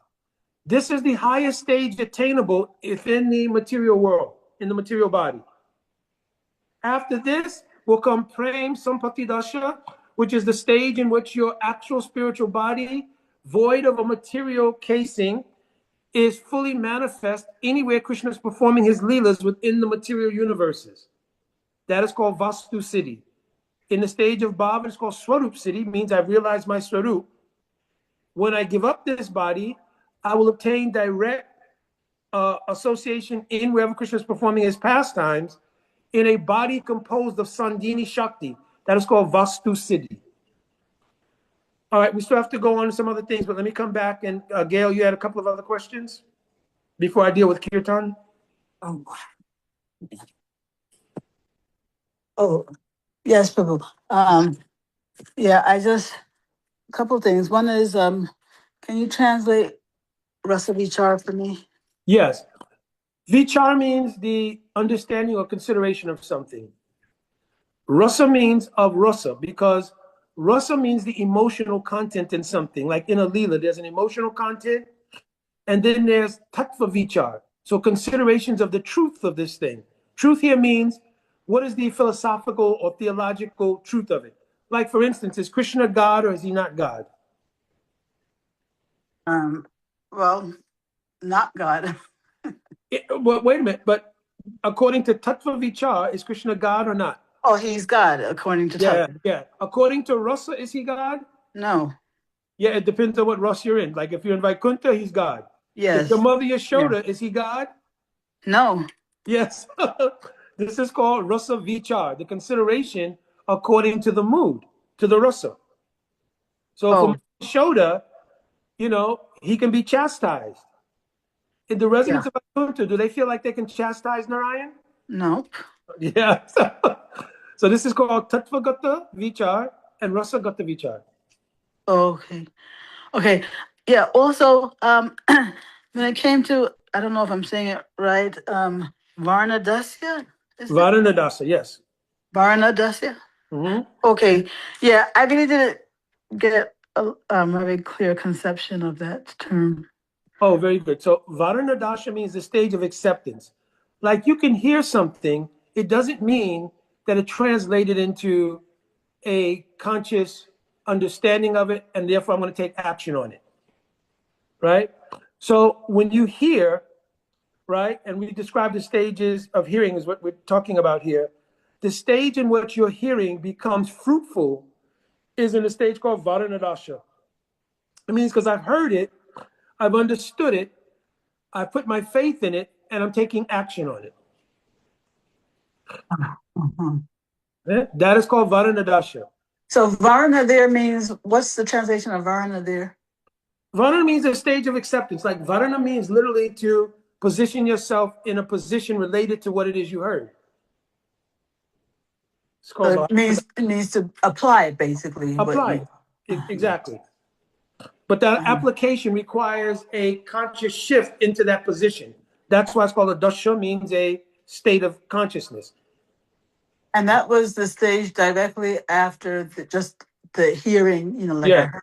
Speaker 1: This is the highest stage attainable within the material world, in the material body. After this will come Prem Sampati Dasha, which is the stage in which your actual spiritual body, void of a material casing, is fully manifest anywhere Krishna is performing his leelas within the material universes. That is called Vastu Siddhi. In the stage of Bhav, it's called Swarup Siddhi, means I've realized my Swarup. When I give up this body, I will obtain direct association in wherever Krishna is performing his pastimes in a body composed of Sandhini Shakti. That is called Vastu Siddhi. All right, we still have to go on to some other things, but let me come back. And Gail, you had a couple of other questions before I deal with Kirtan?
Speaker 9: Oh, yes, Prabhu. Yeah, a couple things. One is, can you translate Rasa Vichar for me?
Speaker 1: Yes. Vichar means the understanding or consideration of something. Rasa means of rasa, because rasa means the emotional content in something. Like in a lila, there's an emotional content, and then there's tattva vichar. So considerations of the truth of this thing. Truth here means what is the philosophical or theological truth of it? Like, for instance, is Krishna God or is he not God?
Speaker 9: Well, not God.
Speaker 1: Well, wait a minute, but according to tattva vichar, is Krishna God or not?
Speaker 9: Oh, he's God, according to Tattva.
Speaker 1: Yeah. According to rasa, is he God?
Speaker 9: No.
Speaker 1: Yeah, it depends on what rasa you're in. Like if you're in Vaikuntha, he's God.
Speaker 9: Yes.
Speaker 1: If your mother Yashoda, is he God?
Speaker 9: No.
Speaker 1: Yes. This is called rasa vichar, the consideration according to the mood, to the rasa. So for Yashoda, he can be chastised. In the residents of Vaikuntha, do they feel like they can chastise Narayan?
Speaker 9: Nope.
Speaker 1: Yeah. So this is called Tattvagata Vichar and Rasagata Vichar.
Speaker 9: Okay. Yeah. Also, when it came to I don't know if I'm saying it right. Varnadasya? Is it?
Speaker 1: Varanadasa, yes.
Speaker 9: Varnadasya?
Speaker 1: Mhm.
Speaker 9: Okay. Yeah, I really didn't get a very clear conception of that term.
Speaker 1: Oh, very good. So Varanadasha means the stage of acceptance. Like you can hear something, it doesn't mean that it translated into a conscious understanding of it, and therefore I'm going to take action on it. Right? So when you hear, right, and we describe the stages of hearing is what we're talking about here, the stage in which your hearing becomes fruitful is in a stage called Varanadasha. It means because I've heard it, I've understood it, I put my faith in it, and I'm taking action on it. That is called Varanadasha.
Speaker 9: So Varna there means, what's the translation of Varna there?
Speaker 1: Varana means a stage of acceptance. Like Varana means literally to position yourself in a position related to what it is you heard. It's called
Speaker 9: It means to apply it, basically.
Speaker 1: apply it. Exactly. But that application requires a conscious shift into that position. That's why it's called a dasha, means a state of consciousness.
Speaker 9: And that was the stage directly after just the hearing, like I heard.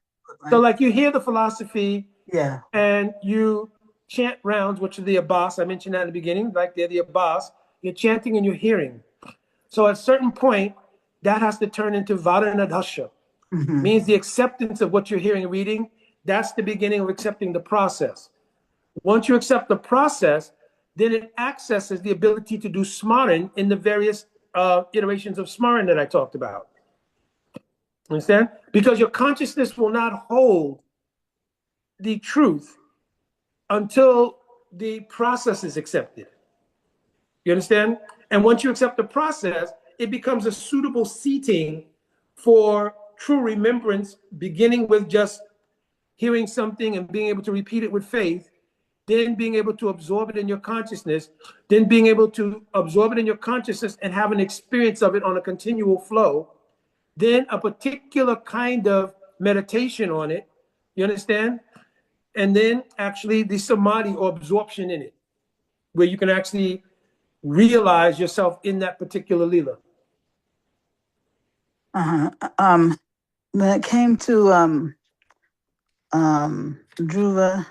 Speaker 1: So like you hear the philosophy,
Speaker 9: yeah,
Speaker 1: and you chant rounds, which are the abbas. I mentioned that at the beginning, like they're the abbas. You're chanting and you're hearing. So at a certain point, that has to turn into Varanadasha. Means the acceptance of what you're hearing and reading. That's the beginning of accepting the process. Once you accept the process, then it accesses the ability to do Smaraṇa in the various iterations of Smaraṇa that I talked about. Understand? Because your consciousness will not hold the truth until the process is accepted. You understand? And once you accept the process, it becomes a suitable seating for true remembrance, beginning with just hearing something and being able to repeat it with faith, then being able to absorb it in your consciousness, then being able to absorb it in your consciousness and have an experience of it on a continual flow, then a particular kind of meditation on it. You understand? And then actually the samadhi or absorption in it, where you can actually realize yourself in that particular lila.
Speaker 9: When it came to Dhruva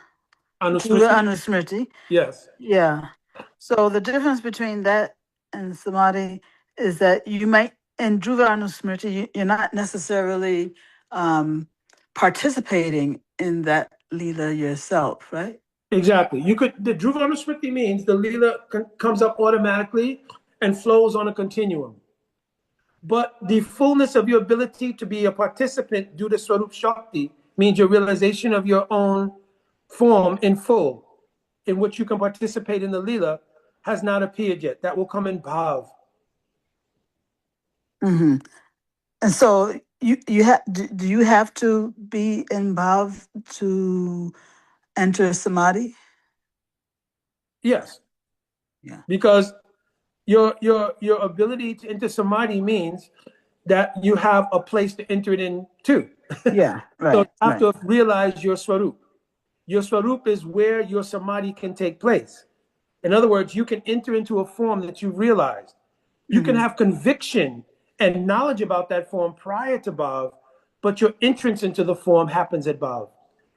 Speaker 9: Anusmriti.
Speaker 1: Yes.
Speaker 9: Yeah. So the difference between that and samadhi is that you might, in Dhruva Anusmriti, you're not necessarily participating in that lila yourself, right?
Speaker 1: Exactly. You could, the Dhruva Anusmriti means the lila comes up automatically and flows on a continuum. But the fullness of your ability to be a participant due to Swarup Shakti means your realization of your own form in full, in which you can participate in the lila, has not appeared yet. That will come in bhav.
Speaker 9: And so you have, do you have to be in bhav to enter samadhi?
Speaker 1: Yes.
Speaker 9: Yeah.
Speaker 1: Because your ability to enter samadhi means that you have a place to enter it in too.
Speaker 9: Yeah, right.
Speaker 1: So you have to realize your swarup. Your swarup is where your samadhi can take place. In other words, you can enter into a form that you realized. You can have conviction and knowledge about that form prior to bhav, but your entrance into the form happens at bhav.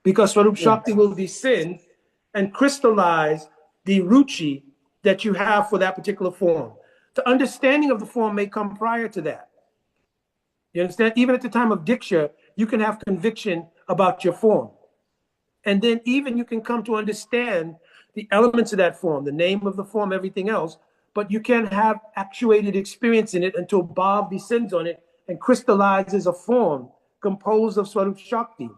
Speaker 1: Because Swarup Shakti will descend and crystallize the ruchi that you have for that particular form. The understanding of the form may come prior to that. You understand? Even at the time of Diksha, you can have conviction about your form. And then even you can come to understand the elements of that form, the name of the form, everything else, but you can't have actuated experience in it until Bhav descends on it and crystallizes a form composed of Swarup Shakti.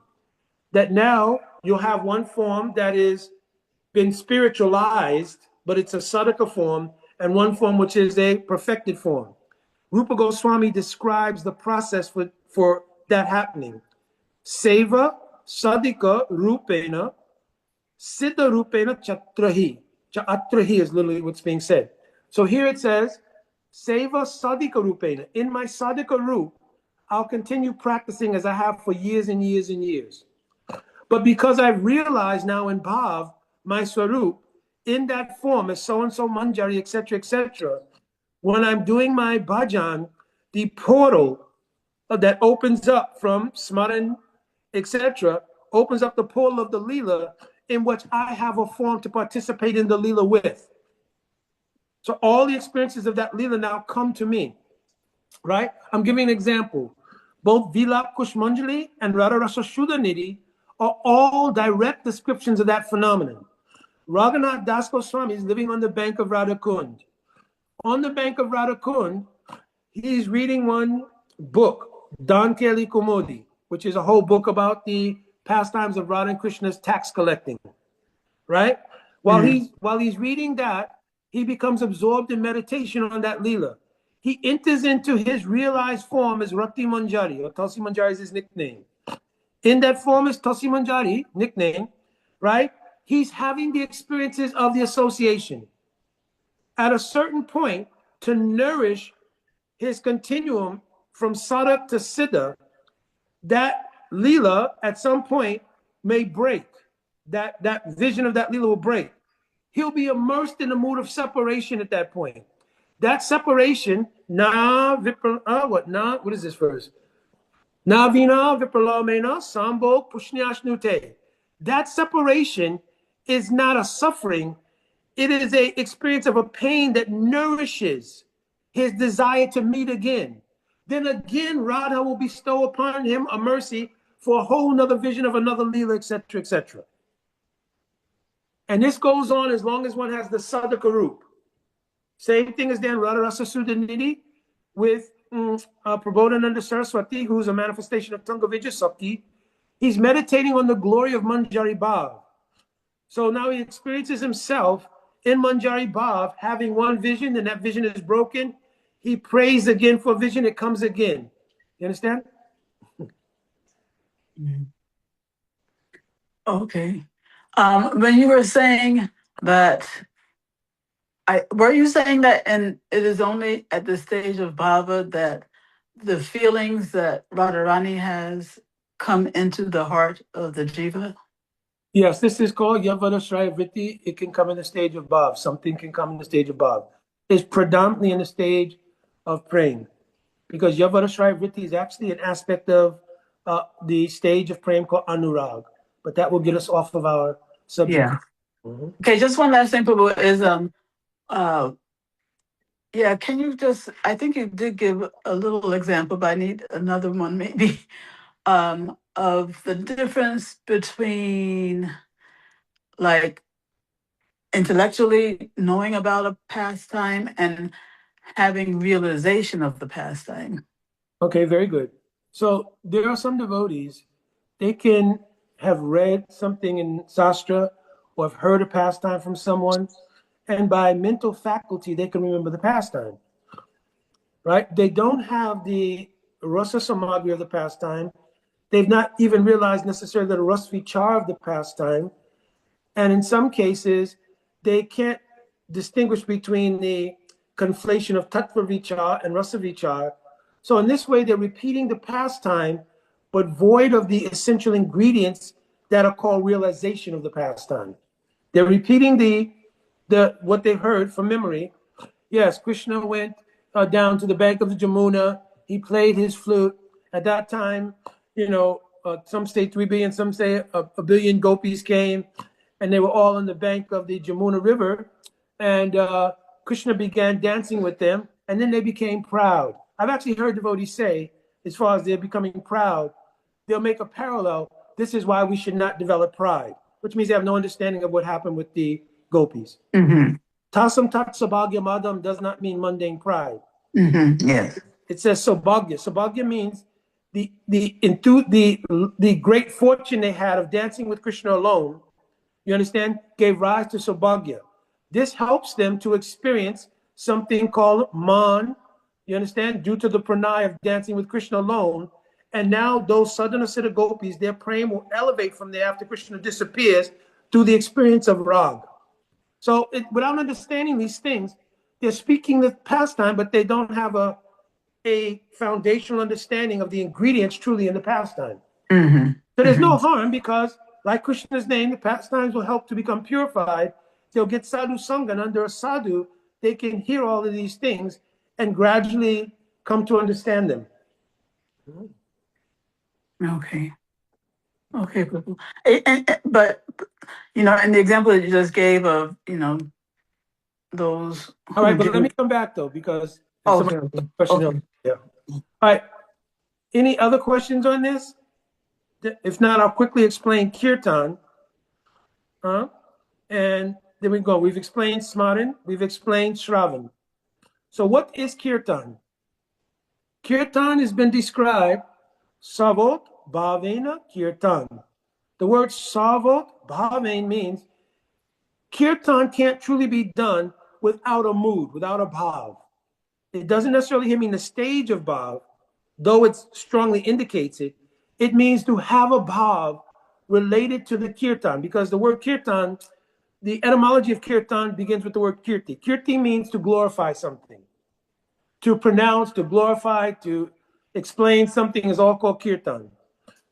Speaker 1: That now you'll have one form that is been spiritualized, but it's a sadhaka form, and one form which is a perfected form. Rupa Goswami describes the process for that happening. Seva sadhika rupena siddha rupena chatrahi. Chatrahi is literally what's being said. So here it says, Seva sadhika rupena. In my sadhika roop, I'll continue practicing as I have for years and years and years. But because I've realized now in Bhav, my Swarup, in that form as so-and-so Manjari, etc., etc., when I'm doing my bhajan, the portal that opens up from Smaraṇa, etc., opens up the portal of the Leela in which I have a form to participate in the Leela with. So all the experiences of that Leela now come to me, right? I'm giving an example. Both Vilap Kushmanjali and Radha Rasa Shuddha Nidhi are all direct descriptions of that phenomenon. Raghunath Das Goswami is living on the bank of Radha Kund. On the bank of Radha Kund, he's reading one book, Dan Keli Kumodi, which is a whole book about the pastimes of Radha and Krishna's tax collecting, right? While he's reading that, he becomes absorbed in meditation on that Leela. He enters into his realized form as Rati Manjari, or Tulsi Manjari is his nickname. In that form as Tulsi Manjari, nickname, right? He's having the experiences of the association. At a certain point, to nourish his continuum from Sadak to Siddha, that Leela at some point may break. That vision of that Leela will break. He'll be immersed in a mood of separation at that point. That separation, what is this verse? Na vina vipralamena sambo pushnyashnute. That separation is not a suffering. It is an experience of a pain that nourishes his desire to meet again. Then again, Radha will bestow upon him a mercy for a whole nother vision of another Leela, etc., etc. And this goes on as long as one has the Sadhaka Roop. Same thing as then Radha Rasa Shuddha Nidhi with Prabodhananda Saraswati, who's a manifestation of Tunga Vijaya Sakti. He's meditating on the glory of Manjari Bhav. So now he experiences himself in Manjari Bhav having one vision, and that vision is broken. He prays again for vision, it comes again. You understand?
Speaker 9: Okay. When you were saying that, were you saying that, and it is only at the stage of bhava that the feelings that Radharani has come into the heart of the jiva?
Speaker 1: Yes, this is called Yavana Shraya Vritti. It can come in the stage of Bhav. Something can come in the stage of Bhav. It's predominantly in the stage of praying, because Yavana Shraya Vritti is actually an aspect of the stage of praying called Anurag. But that will get us off of our subject.
Speaker 9: Yeah. Okay, just one last thing, Prabhu, is can you just, I think you did give a little example, but I need another one maybe, of the difference between like intellectually knowing about a pastime and having realization of the pastime.
Speaker 1: Okay, very good. So there are some devotees, they can have read something in Sastra or have heard a pastime from someone, and by mental faculty, they can remember the pastime, right? They don't have the rasa samadhi of the pastime. They've not even realized necessarily the rasa vichar of the pastime. And in some cases, they can't distinguish between the conflation of tattva vichar and rasa vichar. So in this way, they're repeating the pastime, but void of the essential ingredients that are called realization of the pastime. They're repeating the what they've heard from memory. Yes, Krishna went down to the bank of the Jamuna. He played his flute. At that time, some say 3 billion, some say a billion gopis came, and they were all on the bank of the Jamuna River. And Krishna began dancing with them, and then they became proud. I've actually heard devotees say, as far as they're becoming proud, they'll make a parallel. This is why we should not develop pride, which means they have no understanding of what happened with the gopis. Tasam tat sabhagya madam does not mean mundane pride.
Speaker 9: Yes.
Speaker 1: It says sobhagya. Sobhagya means the great fortune they had of dancing with Krishna alone, you understand, gave rise to sobhagya. This helps them to experience something called man, you understand, due to the pranay of dancing with Krishna alone. And now those Sadhana Siddha gopis, their praying will elevate from there after Krishna disappears through the experience of rag. So without understanding these things, they're speaking the pastime, but they don't have a foundational understanding of the ingredients truly in the pastime. So there's no harm, because like Krishna's name, the pastimes will help to become purified. they'll get sadhu sangha, and under a sadhu, they can hear all of these things and gradually come to understand them.
Speaker 9: Okay. Okay, Prabhu. But, in the example that you just gave of, those.
Speaker 1: All right, but let me come back though, because
Speaker 9: Okay.
Speaker 1: question. Yeah. All right. Any other questions on this? If not, I'll quickly explain Kirtan. And there we go. We've explained Smaraṇa. We've explained Śravaṇa. So what is Kirtan? Kirtan has been described Savot Bhavena Kirtan. The word Savot Bhaven means Kirtan can't truly be done without a mood, without a bhav. It doesn't necessarily mean the stage of bhav, though it strongly indicates it. It means to have a bhav related to the Kirtan, because the word Kirtan, the etymology of Kirtan begins with the word Kirti. Kirti means to glorify something. To pronounce, to glorify, to explain something is all called Kirtan,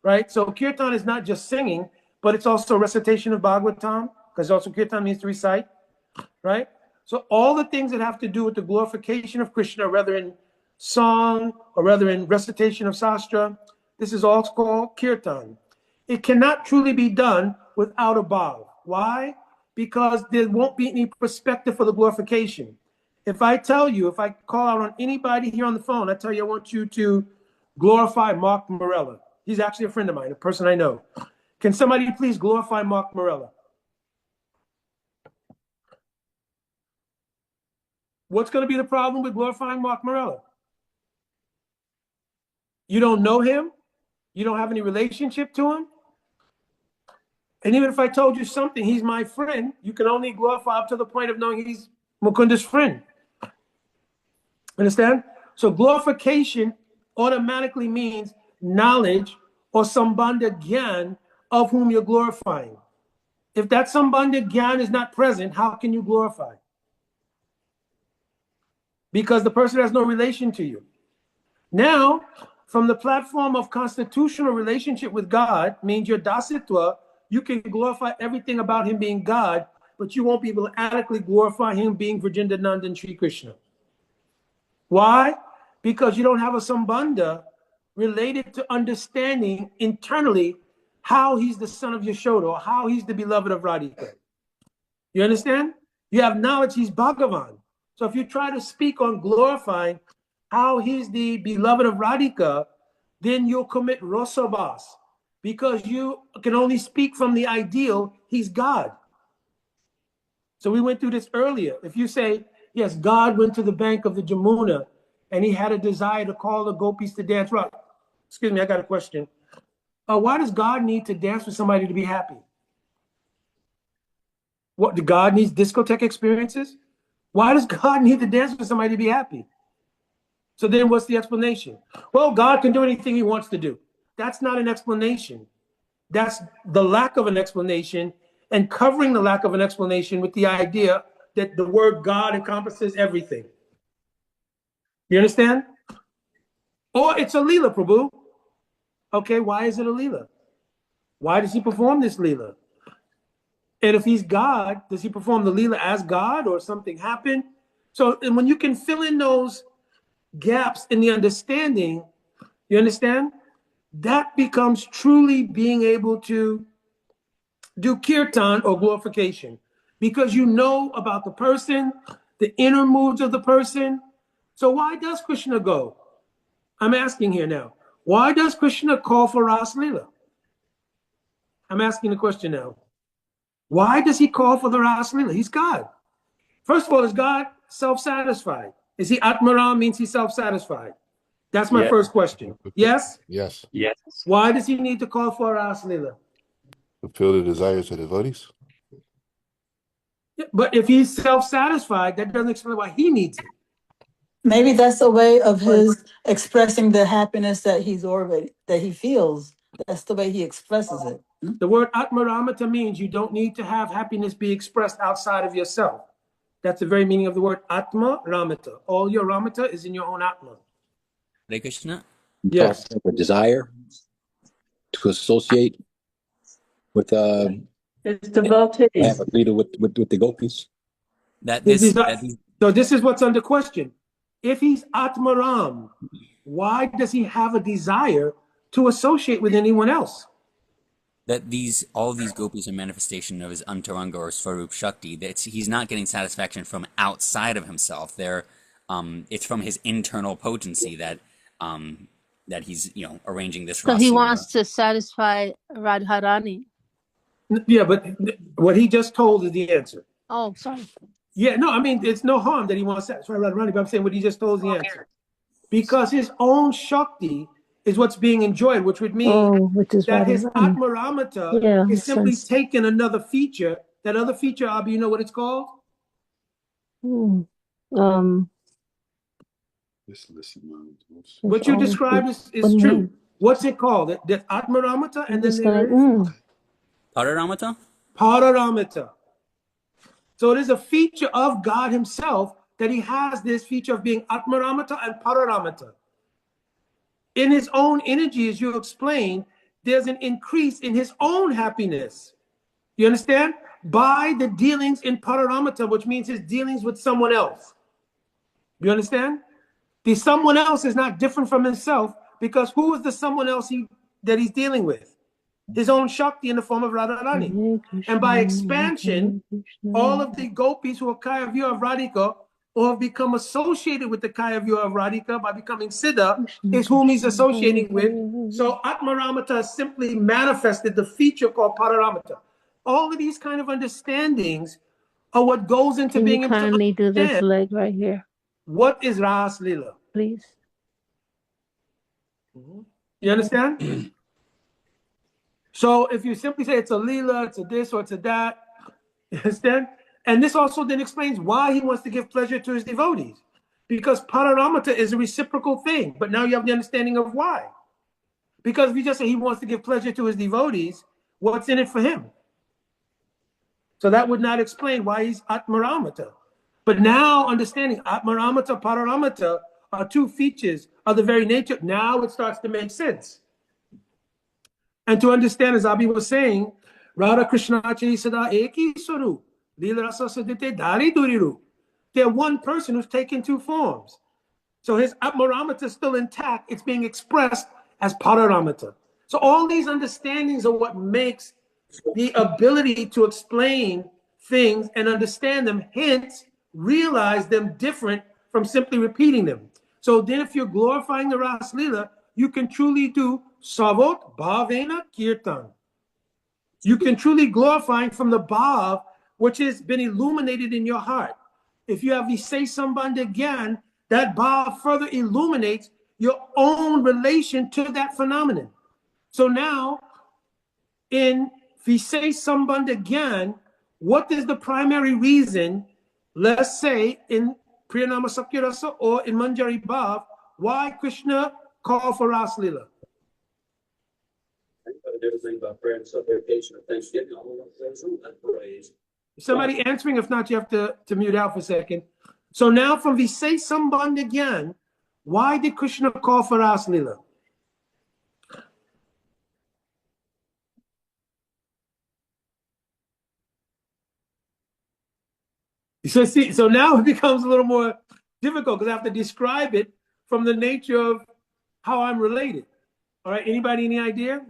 Speaker 1: right? So Kirtan is not just singing, but it's also recitation of Bhagavatam, because also Kirtan means to recite, right? So all the things that have to do with the glorification of Krishna, whether in song or whether in recitation of Sastra, this is all called Kirtan. It cannot truly be done without a bhav. Why? Because there won't be any perspective for the glorification. If I call out on anybody here on the phone, I tell you I want you to glorify Mark Morella. He's actually a friend of mine, a person I know. Can somebody please glorify Mark Morella? What's going to be the problem with glorifying Mark Morella? You don't know him? You don't have any relationship to him? And even if I told you something, he's my friend, you can only glorify up to the point of knowing he's Mukunda's friend. Understand? So glorification automatically means knowledge or sambandha gyan of whom you're glorifying. If that sambandha gyan is not present, how can you glorify? Because the person has no relation to you. Now, from the platform of constitutional relationship with God, means your dasitva, you can glorify everything about him being God, but you won't be able to adequately glorify him being Vrajendra Nandan Sri Krishna. Why? Because you don't have a sambandha related to understanding internally how he's the son of Yashoda or how he's the beloved of Radhika. You understand? You have knowledge he's Bhagavan. So if you try to speak on glorifying how he's the beloved of Radhika, then you'll commit rosabas, because you can only speak from the ideal he's God. So we went through this earlier. If you say, yes, God went to the bank of the Jamuna and he had a desire to call the gopis to dance. Right. Excuse me, I got a question. Why does God need to dance with somebody to be happy? What, do God needs discotheque experiences? Why does God need to dance with somebody to be happy? So then what's the explanation? Well, God can do anything he wants to do. That's not an explanation. That's the lack of an explanation and covering the lack of an explanation with the idea that the word God encompasses everything. You understand? Or it's a Leela, Prabhu. Okay, why is it a Leela? Why does he perform this Leela? And if he's God, does he perform the Leela as God or something happened? So and when you can fill in those gaps in the understanding, you understand? That becomes truly being able to do kirtan or glorification, because you know about the person, the inner moods of the person. So why does Krishna go? I'm asking here now. Why does Krishna call for Ras Leela? I'm asking the question now. Why does he call for the Ras Leela? He's God. First of all, is God self-satisfied? Is he Atmaram, means he's self-satisfied? That's my first question. Yes?
Speaker 10: Yes.
Speaker 5: Yes.
Speaker 1: Why does he need to call for Ras Leela?
Speaker 10: Fulfill the desires of the devotees.
Speaker 1: Yeah, but if he's self-satisfied, that doesn't explain why he needs it.
Speaker 9: Maybe that's a way of his expressing the happiness that that he feels. That's the way he expresses it.
Speaker 1: The word Atmaramata means you don't need to have happiness be expressed outside of yourself. That's the very meaning of the word Atma Ramata. All your Ramata is in your own Atma.
Speaker 11: Hare Krishna.
Speaker 1: Yes.
Speaker 11: A desire to associate with
Speaker 4: It's devotees.
Speaker 11: Leader with the gopis.
Speaker 1: So this is what's under question. If he's Atmaram, why does he have a desire to associate with anyone else?
Speaker 12: That all of these gopis are manifestation of his antaranga or Svarup Shakti. He's not getting satisfaction from outside of himself. It's from his internal potency that he's arranging this.
Speaker 13: So he wants to satisfy Radharani.
Speaker 1: Yeah, but what he just told is the answer.
Speaker 13: Oh, sorry.
Speaker 1: Yeah, no, I mean, it's no harm that he wants to satisfy Radharani, but I'm saying what he just told is the answer. Because his own Shakti is what's being enjoyed, which would mean that his Atmaramata is simply taking another feature. That other feature, Abhi, you know what it's called? What you described is true. What's it called? The Atmaramata, and then there is
Speaker 12: Pararamata?
Speaker 1: Pararamata. So it is a feature of God himself that he has this feature of being Atmaramata and Pararamata. In his own energy, as you explained, there's an increase in his own happiness. You understand? By the dealings in Pararamata, which means his dealings with someone else. You understand? The someone else is not different from himself, because who is the someone else that he's dealing with? His own Shakti in the form of Radharani. And by expansion, all of the gopis who are Kaya View of Radhika or have become associated with the Kaya View of Radhika by becoming Siddha is whom he's associating with. So Atmaramata simply manifested the feature called Pararamata. All of these kind of understandings are what goes into being able to understand.
Speaker 13: Do this leg right here.
Speaker 1: What is Ras Lila?
Speaker 13: Please.
Speaker 1: You understand? So if you simply say it's a Lila, it's a this or it's a that, you understand? And this also then explains why he wants to give pleasure to his devotees. Because Pararamata is a reciprocal thing, but now you have the understanding of why. Because if you just say he wants to give pleasure to his devotees, what's in it for him? So that would not explain why he's Atmaramata. But now understanding Atmaramata, Pararamata are two features of the very nature. Now it starts to make sense. And to understand, as Abhi was saying, Radha Krishna Sada Eki Swaru, Lila Rasa Sadite Dari Duriru. They're one person who's taken two forms. So his Atmaramata is still intact. It's being expressed as Pararamata. So all these understandings are what makes the ability to explain things and understand them, hence realize them different from simply repeating them. So then if you're glorifying the Ras Lila, you can truly do Savot Bhavena Kīrtana. You can truly glorify from the Bhav, which has been illuminated in your heart. If you have Visay Sambandha again, that Bhav further illuminates your own relation to that phenomenon. So now, in Visay Sambandha again, what is the primary reason, let's say in Priyanama Sakyarasa or in Manjari Bhav, why Krishna called for Ras Lila? Somebody answering? If not, you have to mute out for a second. So now from Visay Sambandha again, why did Krishna call for Ras Lila? So now it becomes a little more difficult because I have to describe it from the nature of how I'm related. All right, anybody any idea?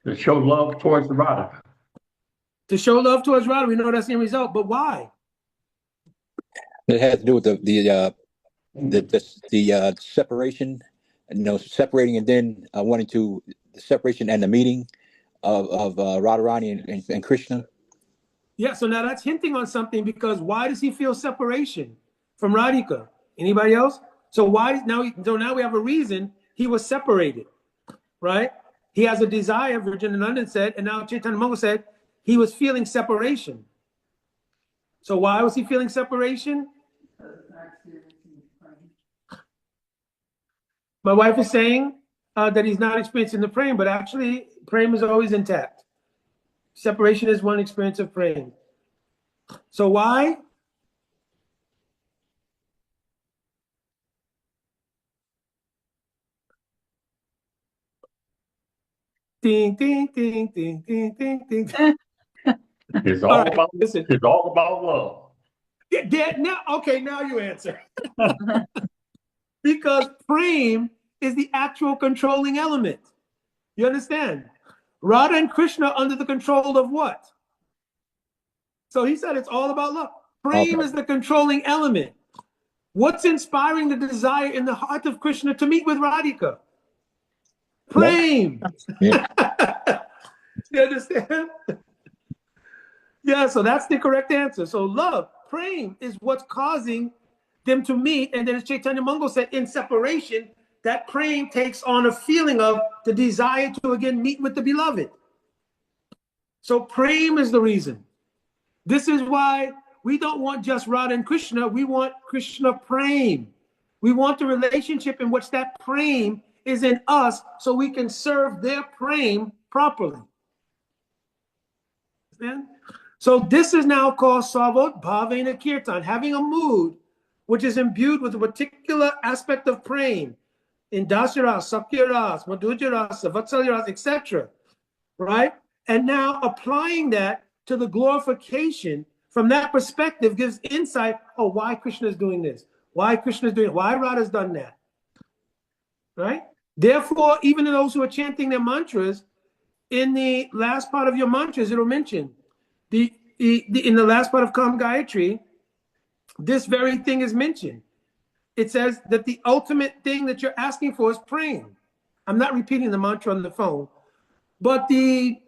Speaker 5: To show love towards Radha.
Speaker 1: To show love towards Radha, we know that's the end result, but why?
Speaker 11: It has to do with the separation, separating and then wanting to the separation and the meeting of Radharani and Krishna.
Speaker 1: Yeah, so now that's hinting on something, because why does he feel separation from Radhika? Anybody else? So now we have a reason he was separated, right? He has a desire, Virgin Anandan said, and now Chaitanya Mahaprabhu said he was feeling separation. So why was he feeling separation? My wife is saying that he's not experiencing the prema, but actually prema is always intact. Separation is one experience of prema. So why? Ding, ding, ding, ding, ding, ding, ding.
Speaker 5: It's
Speaker 1: All
Speaker 5: all
Speaker 1: right,
Speaker 5: about
Speaker 1: listen.
Speaker 5: it's all about love.
Speaker 1: Now you answer. Because prem is the actual controlling element. You understand? Radha and Krishna are under the control of what? So he said it's all about love. Prem is the controlling element. What's inspiring the desire in the heart of Krishna to meet with Radhika? Prem.
Speaker 11: Yeah.
Speaker 1: You understand? Yeah, so that's the correct answer. So love, prem, is what's causing them to meet. And then as Chaitanya Mangal said, in separation, that prem takes on a feeling of the desire to again meet with the beloved. So prem is the reason. This is why we don't want just Radha and Krishna. We want Krishna prem. We want the relationship in which that prem is in us so we can serve their prem properly. Understand? So this is now called Savot Bhavena Kirtan, having a mood which is imbued with a particular aspect of prem, in Dasiras, Sakyaras, Madhujaras, Vatsalyaras, etc. Right? And now applying that to the glorification from that perspective gives insight, oh, why Krishna is doing this, why Krishna is doing it, why Radha's done that. Right? Therefore, even in those who are chanting their mantras, in the last part of your mantras, it'll mention in the last part of Kam Gayatri, this very thing is mentioned. It says that the ultimate thing that you're asking for is praying. I'm not repeating the mantra on the phone, but the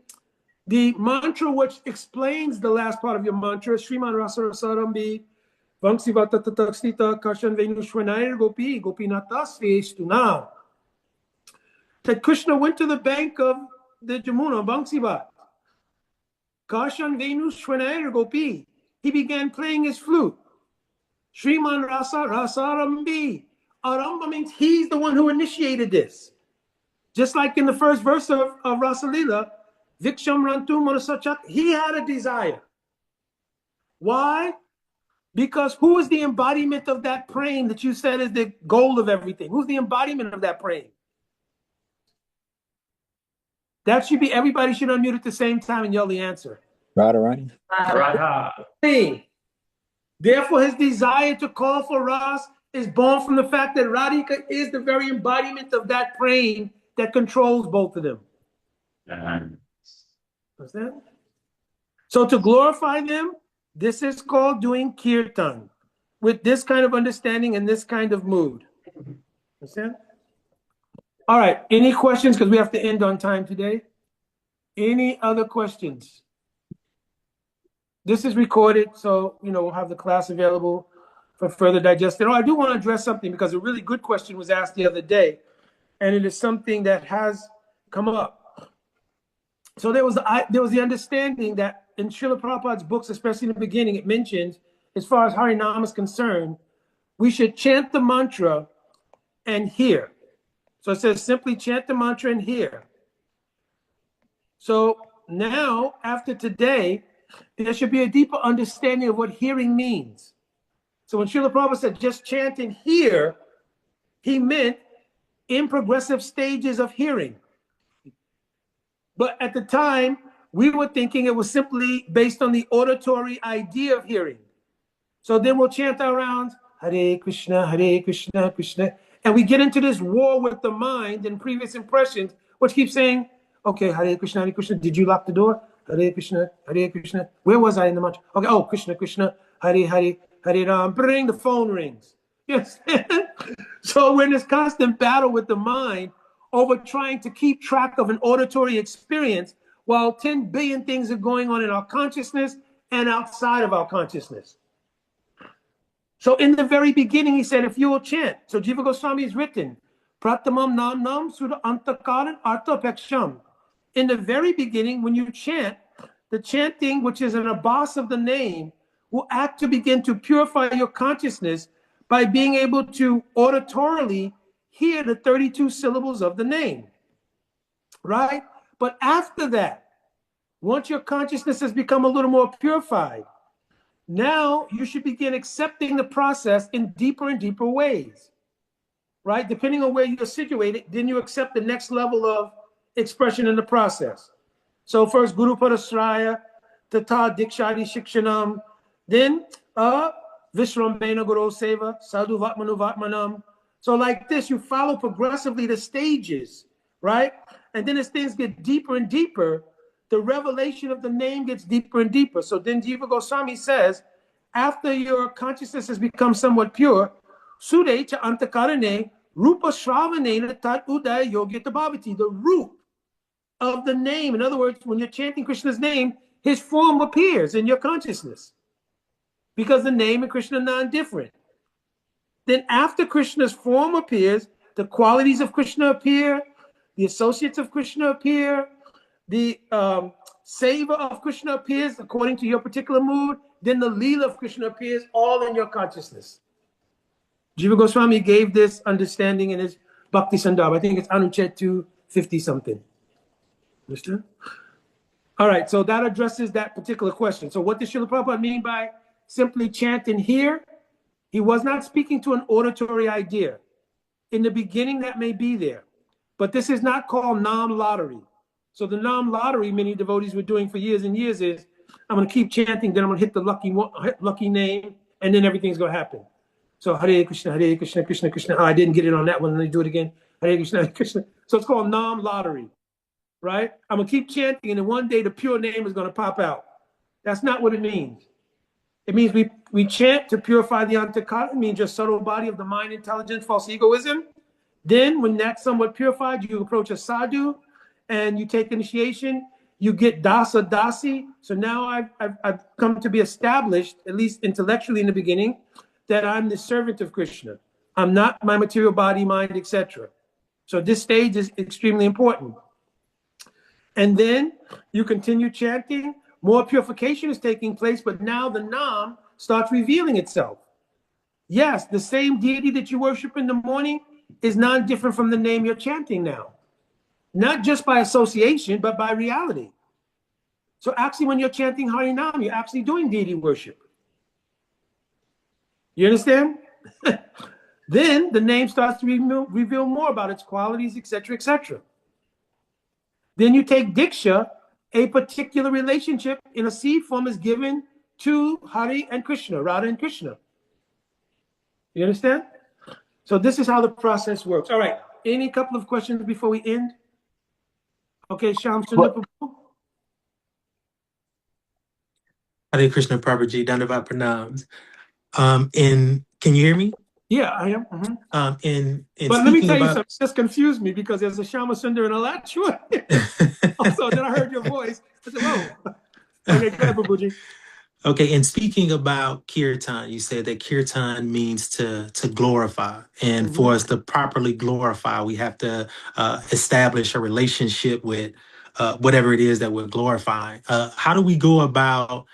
Speaker 1: mantra which explains the last part of your mantra, Shriman Rasarasarambi, Vangsivata Tataksita Kashan Venushwanair Gopi, Gopinatas Vestuna. That Krishna went to the bank of the Jamuna, Vangsivat. Kashan Venushwanair Gopi. He began playing his flute. Shriman Rasa Rasarambi. Aramba means he's the one who initiated this. Just like in the first verse of Rasa Lila, Viksham Rantu Manasachat, he had a desire. Why? Because who is the embodiment of that praying that you said is the goal of everything? Who's the embodiment of that praying? That should be, everybody should unmute at the same time and yell the answer.
Speaker 11: Radharani.
Speaker 5: Radha.
Speaker 1: Therefore, his desire to call for Ras is born from the fact that Radhika is the very embodiment of that praying that controls both of them. Understand? So to glorify them, this is called doing Kirtan with this kind of understanding and this kind of mood. Understand? All right. Any questions? Because we have to end on time today. Any other questions? This is recorded, so we'll have the class available for further digestion. Oh, I do want to address something because a really good question was asked the other day, and it is something that has come up. So there was the understanding that in Srila Prabhupada's books, especially in the beginning, it mentions, as far as Harinam is concerned, we should chant the mantra and hear. So it says simply chant the mantra and hear. So now, after today, there should be a deeper understanding of what hearing means. So when Srila Prabhupada said just chant and hear, he meant in progressive stages of hearing. But at the time, we were thinking it was simply based on the auditory idea of hearing. So then we'll chant our rounds, Hare Krishna, Krishna. And we get into this war with the mind and previous impressions, which keeps saying, okay, Hare Krishna, did you lock the door? Hare Krishna. Where was I in the mantra? Okay, oh, Krishna, Hare Ram. Bring, the phone rings. Yes. So we're in this constant battle with the mind over trying to keep track of an auditory experience while 10 billion things are going on in our consciousness and outside of our consciousness. So in the very beginning, he said, if you will chant. So Jiva Goswami has written, Pratamam Nam Nam Sudha Antakaran Artha Peksham. In the very beginning, when you chant, the chanting, which is an abhas of the name, will act to begin to purify your consciousness by being able to auditorily hear the 32 syllables of the name, right? But after that, once your consciousness has become a little more purified, now you should begin accepting the process in deeper and deeper ways, right? Depending on where you're situated, then you accept the next level of expression in the process. So first Guru Parasraya, Tata Dikshadi Shikshanam, then Vishrambena Guru Seva, Sadhu Vatmanu Vatmanam. So like this, you follow progressively the stages, right? And then as things get deeper and deeper, the revelation of the name gets deeper and deeper. So then Jiva Goswami says, after your consciousness has become somewhat pure, Sude cha antakarane rupa shravanena tat uday yogita bhavati, the root of the name. In other words, when you're chanting Krishna's name, his form appears in your consciousness because the name and Krishna are non-different. Then after Krishna's form appears, the qualities of Krishna appear, the associates of Krishna appear, the savor of Krishna appears according to your particular mood, then the Leela of Krishna appears all in your consciousness. Jiva Goswami gave this understanding in his Bhakti Sandarbha. I think it's Anuchet 250 something. Understood? All right, so that addresses that particular question. So what does Srila Prabhupada mean by simply chant and hear? He was not speaking to an auditory idea. In the beginning, that may be there. But this is not called Nam lottery. So the Nam lottery many devotees were doing for years and years is, I'm going to keep chanting, then I'm going to hit the lucky name, and then everything's going to happen. So Hare Krishna, Krishna Krishna. Oh, I didn't get it on that one. Let me do it again. Hare Krishna, Hare Krishna. So it's called Nam lottery, right? I'm going to keep chanting, and then one day the pure name is going to pop out. That's not what it means. It means we chant to purify the antakara. It means your subtle body of the mind, intelligence, false egoism. Then when that's somewhat purified, you approach a sadhu and you take initiation. You get dasa dasi. So now I've come to be established, at least intellectually in the beginning, that I'm the servant of Krishna. I'm not my material body, mind, etc. So this stage is extremely important. And then you continue chanting. More purification is taking place, but now the Nam starts revealing itself. Yes, the same deity that you worship in the morning is not different from the name you're chanting now. Not just by association, but by reality. So actually when you're chanting Harinam, you're actually doing deity worship. You understand? Then the name starts to reveal more about its qualities, etc., etc. Then you take Diksha, a particular relationship in a seed form is given to Hari and Krishna, Radha and Krishna. You understand? So this is how the process works. All right. Any couple of questions before we end? Okay, Shyam Sundar Prabhu.
Speaker 14: Hare Krishna Prabhuji, Dandavat Pranams. Can you hear me?
Speaker 1: Yeah, I am.
Speaker 14: But
Speaker 1: let me tell you something. It just confused me because there's a Shama Sundar and a Lachua. Also, then I heard your voice. I said, whoa. Okay, go ahead, Prabhuji.
Speaker 14: Okay, and speaking about Kīrtana, you said that Kīrtana means to glorify. And for us to properly glorify, we have to establish a relationship with whatever it is that we're glorifying. How do we go about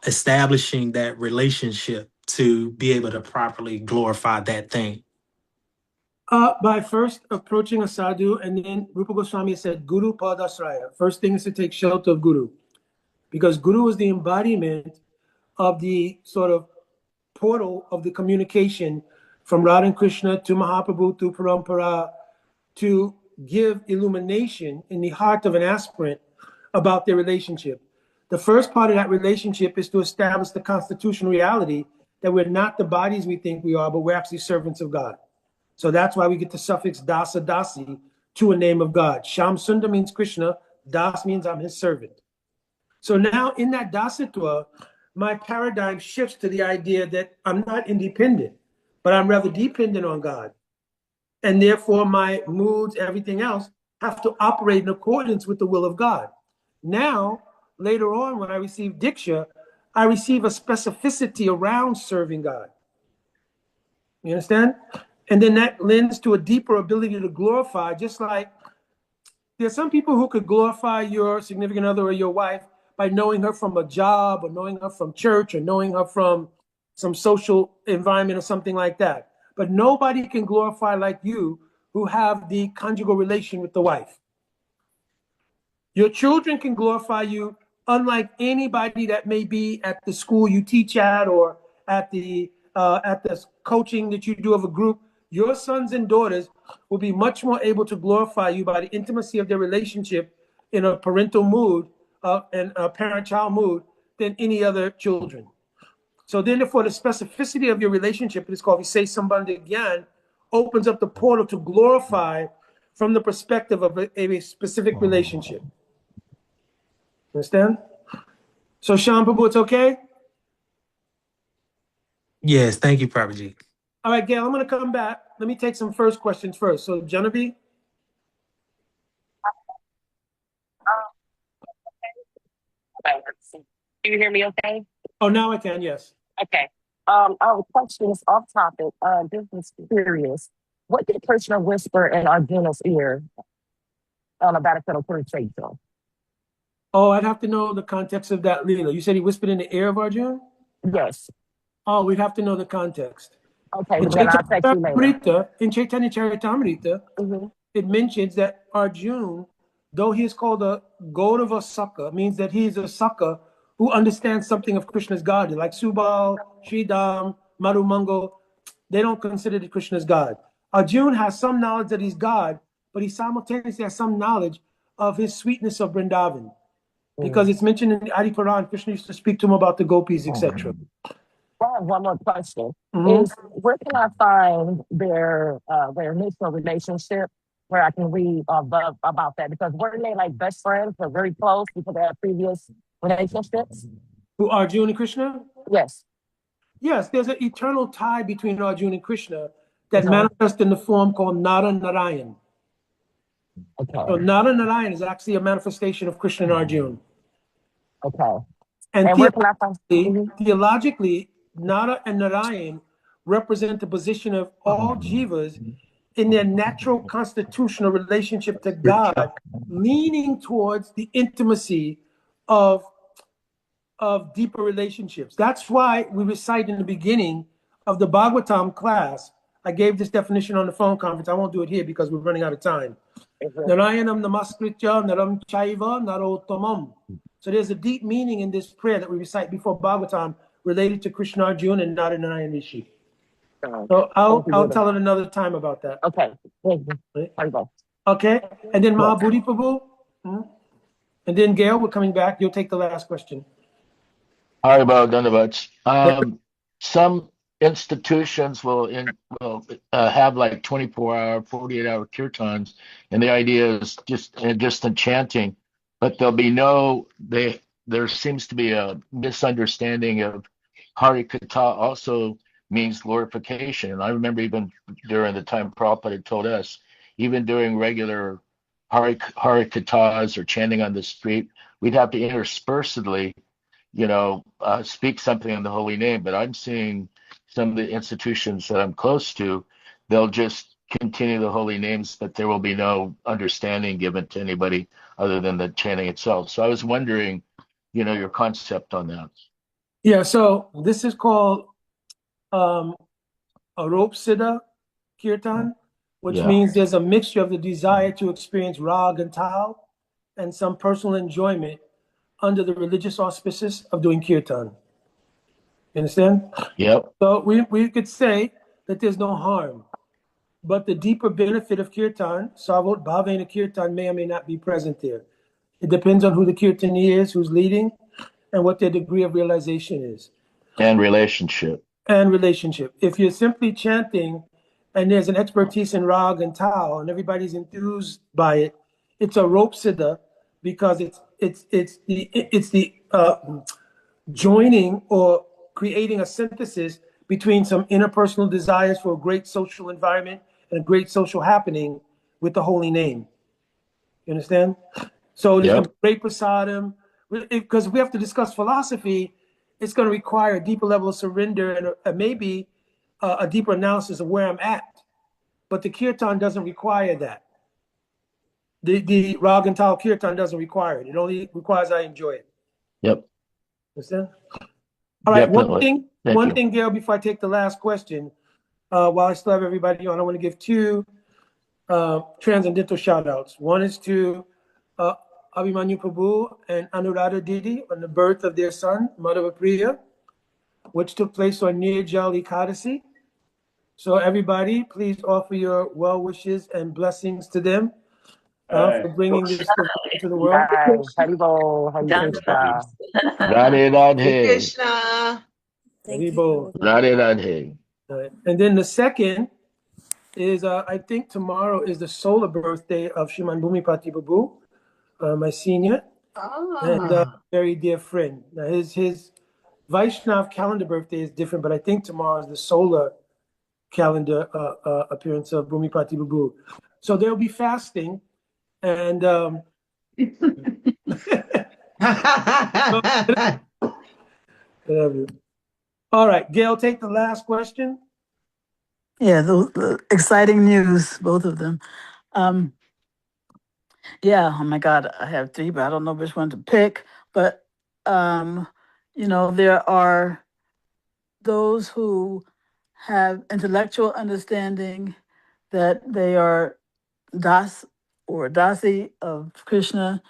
Speaker 14: establishing that relationship to be able to properly glorify that thing?
Speaker 1: By first approaching a sadhu, and then Rupa Goswami said, Guru Padasraya. First thing is to take shelter of Guru. Because Guru is the embodiment of the sort of portal of the communication from Radha and Krishna to Mahaprabhu to Parampara to give illumination in the heart of an aspirant about their relationship. The first part of that relationship is to establish the constitutional reality that we're not the bodies we think we are, but we're actually servants of God. So that's why we get the suffix dasa dasi to a name of God. Sham Sundar means Krishna, das means I'm his servant. So now in that dasitwa, my paradigm shifts to the idea that I'm not independent, but I'm rather dependent on God. And therefore my moods, everything else, have to operate in accordance with the will of God. Now, later on, when I receive Diksha, I receive a specificity around serving God. You understand? And then that lends to a deeper ability to glorify, just like there's some people who could glorify your significant other or your wife by knowing her from a job or knowing her from church or knowing her from some social environment or something like that. But nobody can glorify like you who have the conjugal relation with the wife. Your children can glorify you unlike anybody that may be at the school you teach at or at the coaching that you do of a group. Your sons and daughters will be much more able to glorify you by the intimacy of their relationship in a parental mood and a parent-child mood than any other children. So then, therefore, the specificity of your relationship, it is called Visay Sambandha, opens up the portal to glorify from the perspective of a specific relationship. Understand? So, Shyam Prabhu, it's okay?
Speaker 14: Yes, thank you, Prabhu Ji.
Speaker 1: All right, Gail, I'm going to come back. Let me take some first questions first. So, Genevieve?
Speaker 15: Can you hear me okay?
Speaker 1: Oh, now I can, yes.
Speaker 15: Okay. Our question is off topic. This is curious. What did Krishna whisper in Arjuna's ear on a battlefield Kurukshetra?
Speaker 1: Oh, I'd have to know the context of that Leela. You said he whispered in the ear of Arjuna?
Speaker 15: Yes.
Speaker 1: Oh, we'd have to know the context.
Speaker 15: Okay,
Speaker 1: In
Speaker 15: then I'll text you later.
Speaker 1: Chaitanya Charitamrita, it mentions that Arjuna, though he is called a Gaurava Saka, means that he is a Saka who understands something of Krishna's God. Like Subal, Sridham, Marumango, they don't consider that Krishna's God. Arjuna has some knowledge that he's God, but he simultaneously has some knowledge of his sweetness of Vrindavan. Because it's mentioned in the Adi Puran, Krishna used to speak to him about the gopis, etc.
Speaker 15: I have one more question. Is where can I find their initial relationship where I can read about that? Because weren't they like best friends or very close because they had previous relationships?
Speaker 1: Who, Arjuna and Krishna?
Speaker 15: Yes.
Speaker 1: Yes, there's an eternal tie between Arjuna and Krishna that manifests in the form called Nara Narayan.
Speaker 15: Okay.
Speaker 1: So Nara Narayan is actually a manifestation of Krishna and Arjuna.
Speaker 15: Okay.
Speaker 1: And theologically, Nara and Narayan represent the position of all jivas in their natural constitutional relationship to God, leaning towards the intimacy of deeper relationships. That's why we recite in the beginning of the Bhagavatam class. I gave this definition on the phone conference. I won't do it here because we're running out of time. Narayanam namaskritya naram chaiva narottamam. So there's a deep meaning in this prayer that we recite before Bhagavatam related to Krishna Arjuna and Nara Narayan Rishi. So I'll tell it another time about that.
Speaker 15: Okay.
Speaker 1: Okay. And then Mahabodhi Prabhu. And then Gail, we're coming back. You'll take the last question.
Speaker 8: Some institutions will have like 24-hour, 48-hour kirtans, and the idea is just chanting, but there seems to be a misunderstanding of Harikatha also means glorification. And I remember even during the time Prabhupada had told us, even doing regular Harikathas or chanting on the street, we'd have to interspersedly speak something in the holy name. But I'm seeing some of the institutions that I'm close to, they'll just continue the holy names, but there will be no understanding given to anybody other than the chanting itself. So I was wondering, your concept on that.
Speaker 1: Yeah, so this is called Arop Siddha Kirtan, which means there's a mixture of the desire to experience rag and tal and some personal enjoyment under the religious auspices of doing kirtan. You understand?
Speaker 8: Yep.
Speaker 1: So we could say that there's no harm, but the deeper benefit of kirtan, Savot Bhavena Kirtan, may or may not be present there. It depends on who the kirtani is, who's leading, and what their degree of realization is.
Speaker 8: And relationship.
Speaker 1: If you're simply chanting and there's an expertise in rag and tal and everybody's enthused by it, it's a rope siddha because it's the joining or creating a synthesis between some interpersonal desires for a great social environment and a great social happening with the holy name. You understand? So there's a great prasadam. Because if we have to discuss philosophy, it's going to require a deeper level of surrender and maybe a deeper analysis of where I'm at. But the kirtan doesn't require that. The rag and tal kirtan doesn't require it. It only requires I enjoy it.
Speaker 8: Yep.
Speaker 1: Understand? All right.
Speaker 8: Definitely.
Speaker 1: One thing, Gail, before I take the last question, while I still have everybody on, I want to give two transcendental shout outs. One is to Abhimanyu Prabhu and Anuradha Didi on the birth of their son, Madhava Priya, which took place on Nirjal Ekadasi. So everybody, please offer your well wishes and blessings to them for bringing this into the world.
Speaker 15: Bye. Haribo, Hare Krishna.
Speaker 8: Radhe Radhe.
Speaker 2: Krishna.
Speaker 1: Haribo.
Speaker 8: Radhe Radhe.
Speaker 1: And then the second is, I think tomorrow is the solar birthday of Shriman Bhumipati Babu, my senior, and very dear friend. Now his Vaishnav calendar birthday is different, but I think tomorrow is the solar calendar appearance of Bhumipati Babu. So they'll be fasting, and whatever. All right, Gail, take the last question.
Speaker 9: Yeah, the exciting news, both of them. Yeah, oh my God, I have three, but I don't know which one to pick. But, there are those who have intellectual understanding that they are das or dasi of Krishna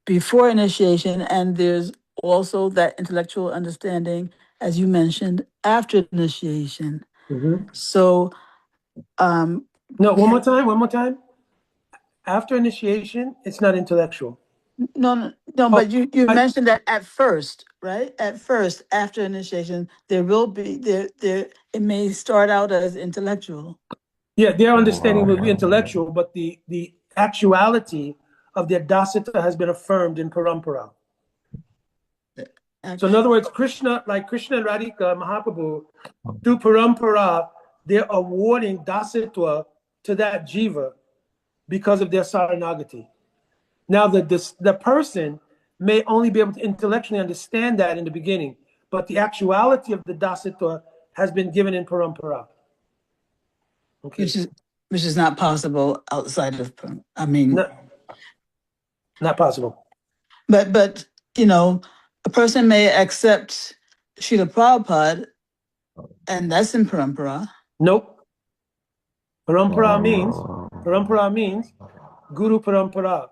Speaker 9: before initiation, and there's also that intellectual understanding, as you mentioned, after initiation. So,
Speaker 1: no, one more time. After initiation, it's not intellectual.
Speaker 9: No, but you mentioned that at first, right? At first, after initiation, there will be there it may start out as intellectual.
Speaker 1: Yeah, their understanding will be intellectual, but the actuality of their dasita has been affirmed in parampara. So in other words, Krishna and Radhika Mahaprabhu, through parampara, they're awarding dasitva to that jiva because of their saranagati. Now, the person may only be able to intellectually understand that in the beginning, but the actuality of the dasitva has been given in parampara. Okay.
Speaker 9: Which is not possible outside of,
Speaker 1: not possible.
Speaker 9: But a person may accept Srila Prabhupada, and that's in parampara.
Speaker 1: Nope. Parampara means Guru Parampara.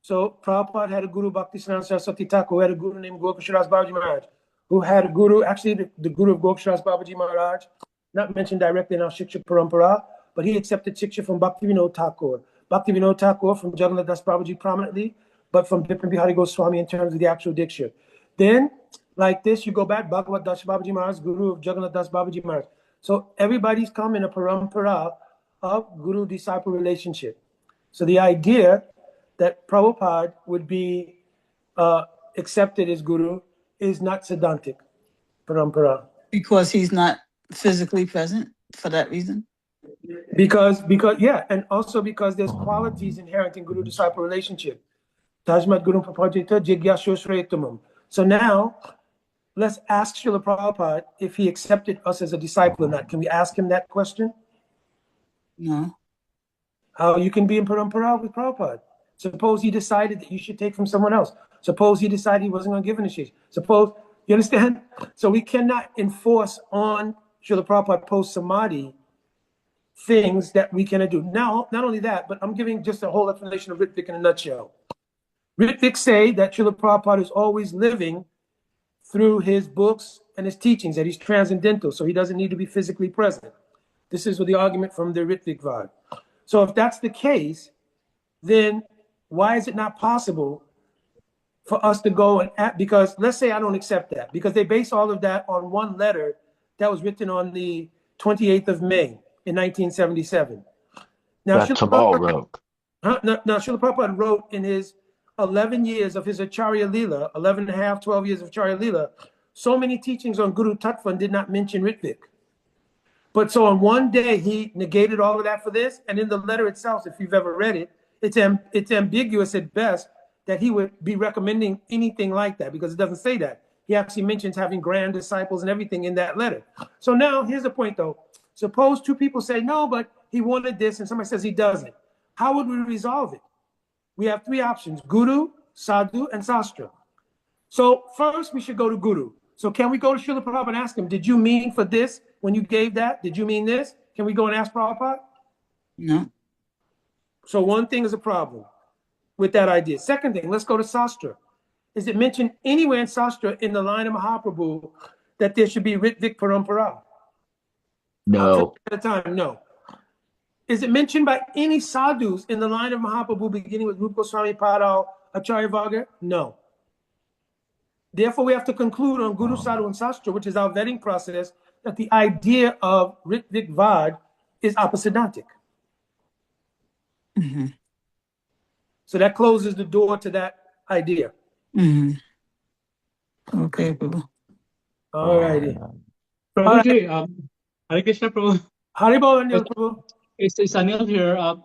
Speaker 1: So Prabhupada had a Guru Bhaktisiddhanta Saraswati Thakur, who had a Guru named Gokasharas Babaji Maharaj, who had a Guru, actually the Guru of Gokasharas Babaji Maharaj, not mentioned directly in our Shiksha Parampara, but he accepted Shiksha from Bhaktivinoda Thakur. Bhaktivinoda Thakur from Jagannath Das Babaji prominently, but from Bipin Bihari Goswami in terms of the actual Diksha. Then, like this, you go back, Bhagavad Das Babaji Maharaj, Guru of Jagannath Das Babaji Maharaj. So everybody's come in a parampara of Guru-disciple relationship. So the idea that Prabhupada would be accepted as Guru is not Siddhantic parampara.
Speaker 9: Because he's not physically present for that reason?
Speaker 1: Because yeah, and also because there's qualities inherent in Guru-disciple relationship. Tajmat Guru Prapajita Jigyashoshrayattamam. So now, let's ask Srila Prabhupada if he accepted us as a disciple or not. Can we ask him that question?
Speaker 9: No.
Speaker 1: How you can be in parampara with Prabhupada? Suppose he decided that you should take from someone else. Suppose he decided he wasn't going to give initiation. Suppose, you understand? So we cannot enforce on Srila Prabhupada post-samadhi things that we cannot do. Now, not only that, but I'm giving just a whole explanation of Ritvik in a nutshell. Ritvik say that Srila Prabhupada is always living through his books and his teachings, that he's transcendental, so he doesn't need to be physically present. This is the argument from the Ritvik Vad. So if that's the case, then why is it not possible for us to go and act? Because let's say I don't accept that, because they base all of that on one letter that was written on the 28th of May in 1977. Now,
Speaker 8: That's Tamal wrote.
Speaker 1: Now, Srila Prabhupada wrote in his 11 years of his Acharya Leela, 11 and a half, 12 years of Acharya Leela, so many teachings on Guru Tattva and did not mention Ritvik. But so on one day, he negated all of that for this. And in the letter itself, if you've ever read it, it's ambiguous at best that he would be recommending anything like that, because it doesn't say that. He actually mentions having grand disciples and everything in that letter. So now here's the point, though. Suppose two people say, no, but he wanted this, and somebody says he doesn't. How would we resolve it? We have three options: Guru, Sadhu, and Sastra. So first, we should go to Guru. So can we go to Srila Prabhupada and ask him, did you mean for this when you gave that? Did you mean this? Can we go and ask Prabhupada?
Speaker 9: No.
Speaker 1: So one thing is a problem with that idea. Second thing, let's go to Sastra. Is it mentioned anywhere in Sastra in the line of Mahaprabhu that there should be Ritvik Parampara?
Speaker 8: No.
Speaker 1: At a time, no. Is it mentioned by any sadhus in the line of Mahaprabhu beginning with Rupa Goswami Padal, Acharya Varga? No. Therefore, we have to conclude on Guru, Sadhu, and Sastra, which is our vetting process, that the idea of Ritvik Vad is opposidantic.
Speaker 9: Mm-hmm.
Speaker 1: So that closes the door to that idea.
Speaker 9: Mm-hmm. Okay, Prabhu.
Speaker 1: All righty.
Speaker 16: Prabhuji, Hare Krishna, Prabhu.
Speaker 1: Haribol, Anil, Prabhu.
Speaker 16: It's Anil here. I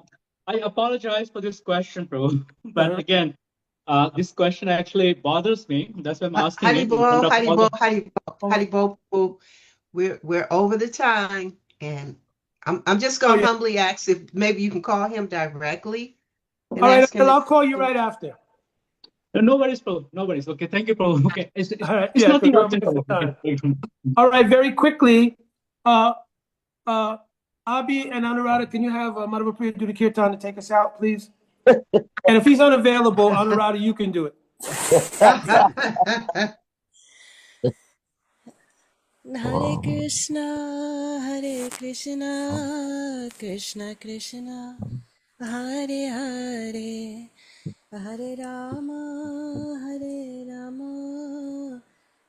Speaker 16: apologize for this question, Prabhu. But again, this question actually bothers me. That's why I'm asking it.
Speaker 2: Haribol. We're over the time, and I'm just gonna humbly ask if maybe you can call him directly.
Speaker 1: All right, I'll call you right after.
Speaker 16: No worries, Prabhu. No worries. Okay, thank you, Prabhu. Okay, it's
Speaker 1: Yeah,
Speaker 16: nothing
Speaker 1: you're
Speaker 16: urgent.
Speaker 1: All right, very quickly, Abhi and Anuradha, can you have Madhava Priya do the Kīrtana to take us out, please? And if he's unavailable, Anuradha, you can do it.
Speaker 17: Hare Krishna, Krishna Krishna, Hare Hare, Hare Rama,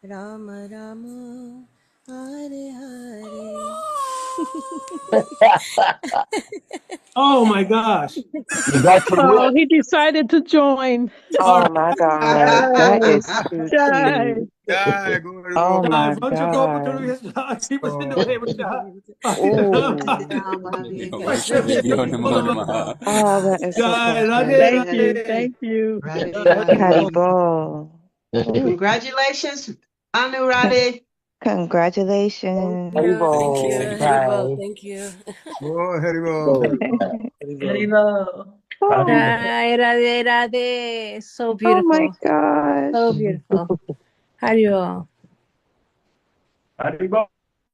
Speaker 17: Rama Rama, Hare Hare.
Speaker 1: Oh my gosh.
Speaker 18: Oh, he decided to join.
Speaker 19: Oh my God, that is too cute. Oh my God. Oh, that is so precious.
Speaker 18: Thank you.
Speaker 19: Haribol.
Speaker 2: Congratulations, Anuradha.
Speaker 19: Congratulations.
Speaker 17: Haribol, thank you.
Speaker 13: Haribol. Jai Radhe Radhe. So beautiful.
Speaker 19: Oh my gosh.
Speaker 13: So beautiful. Haribol.
Speaker 5: Haribol.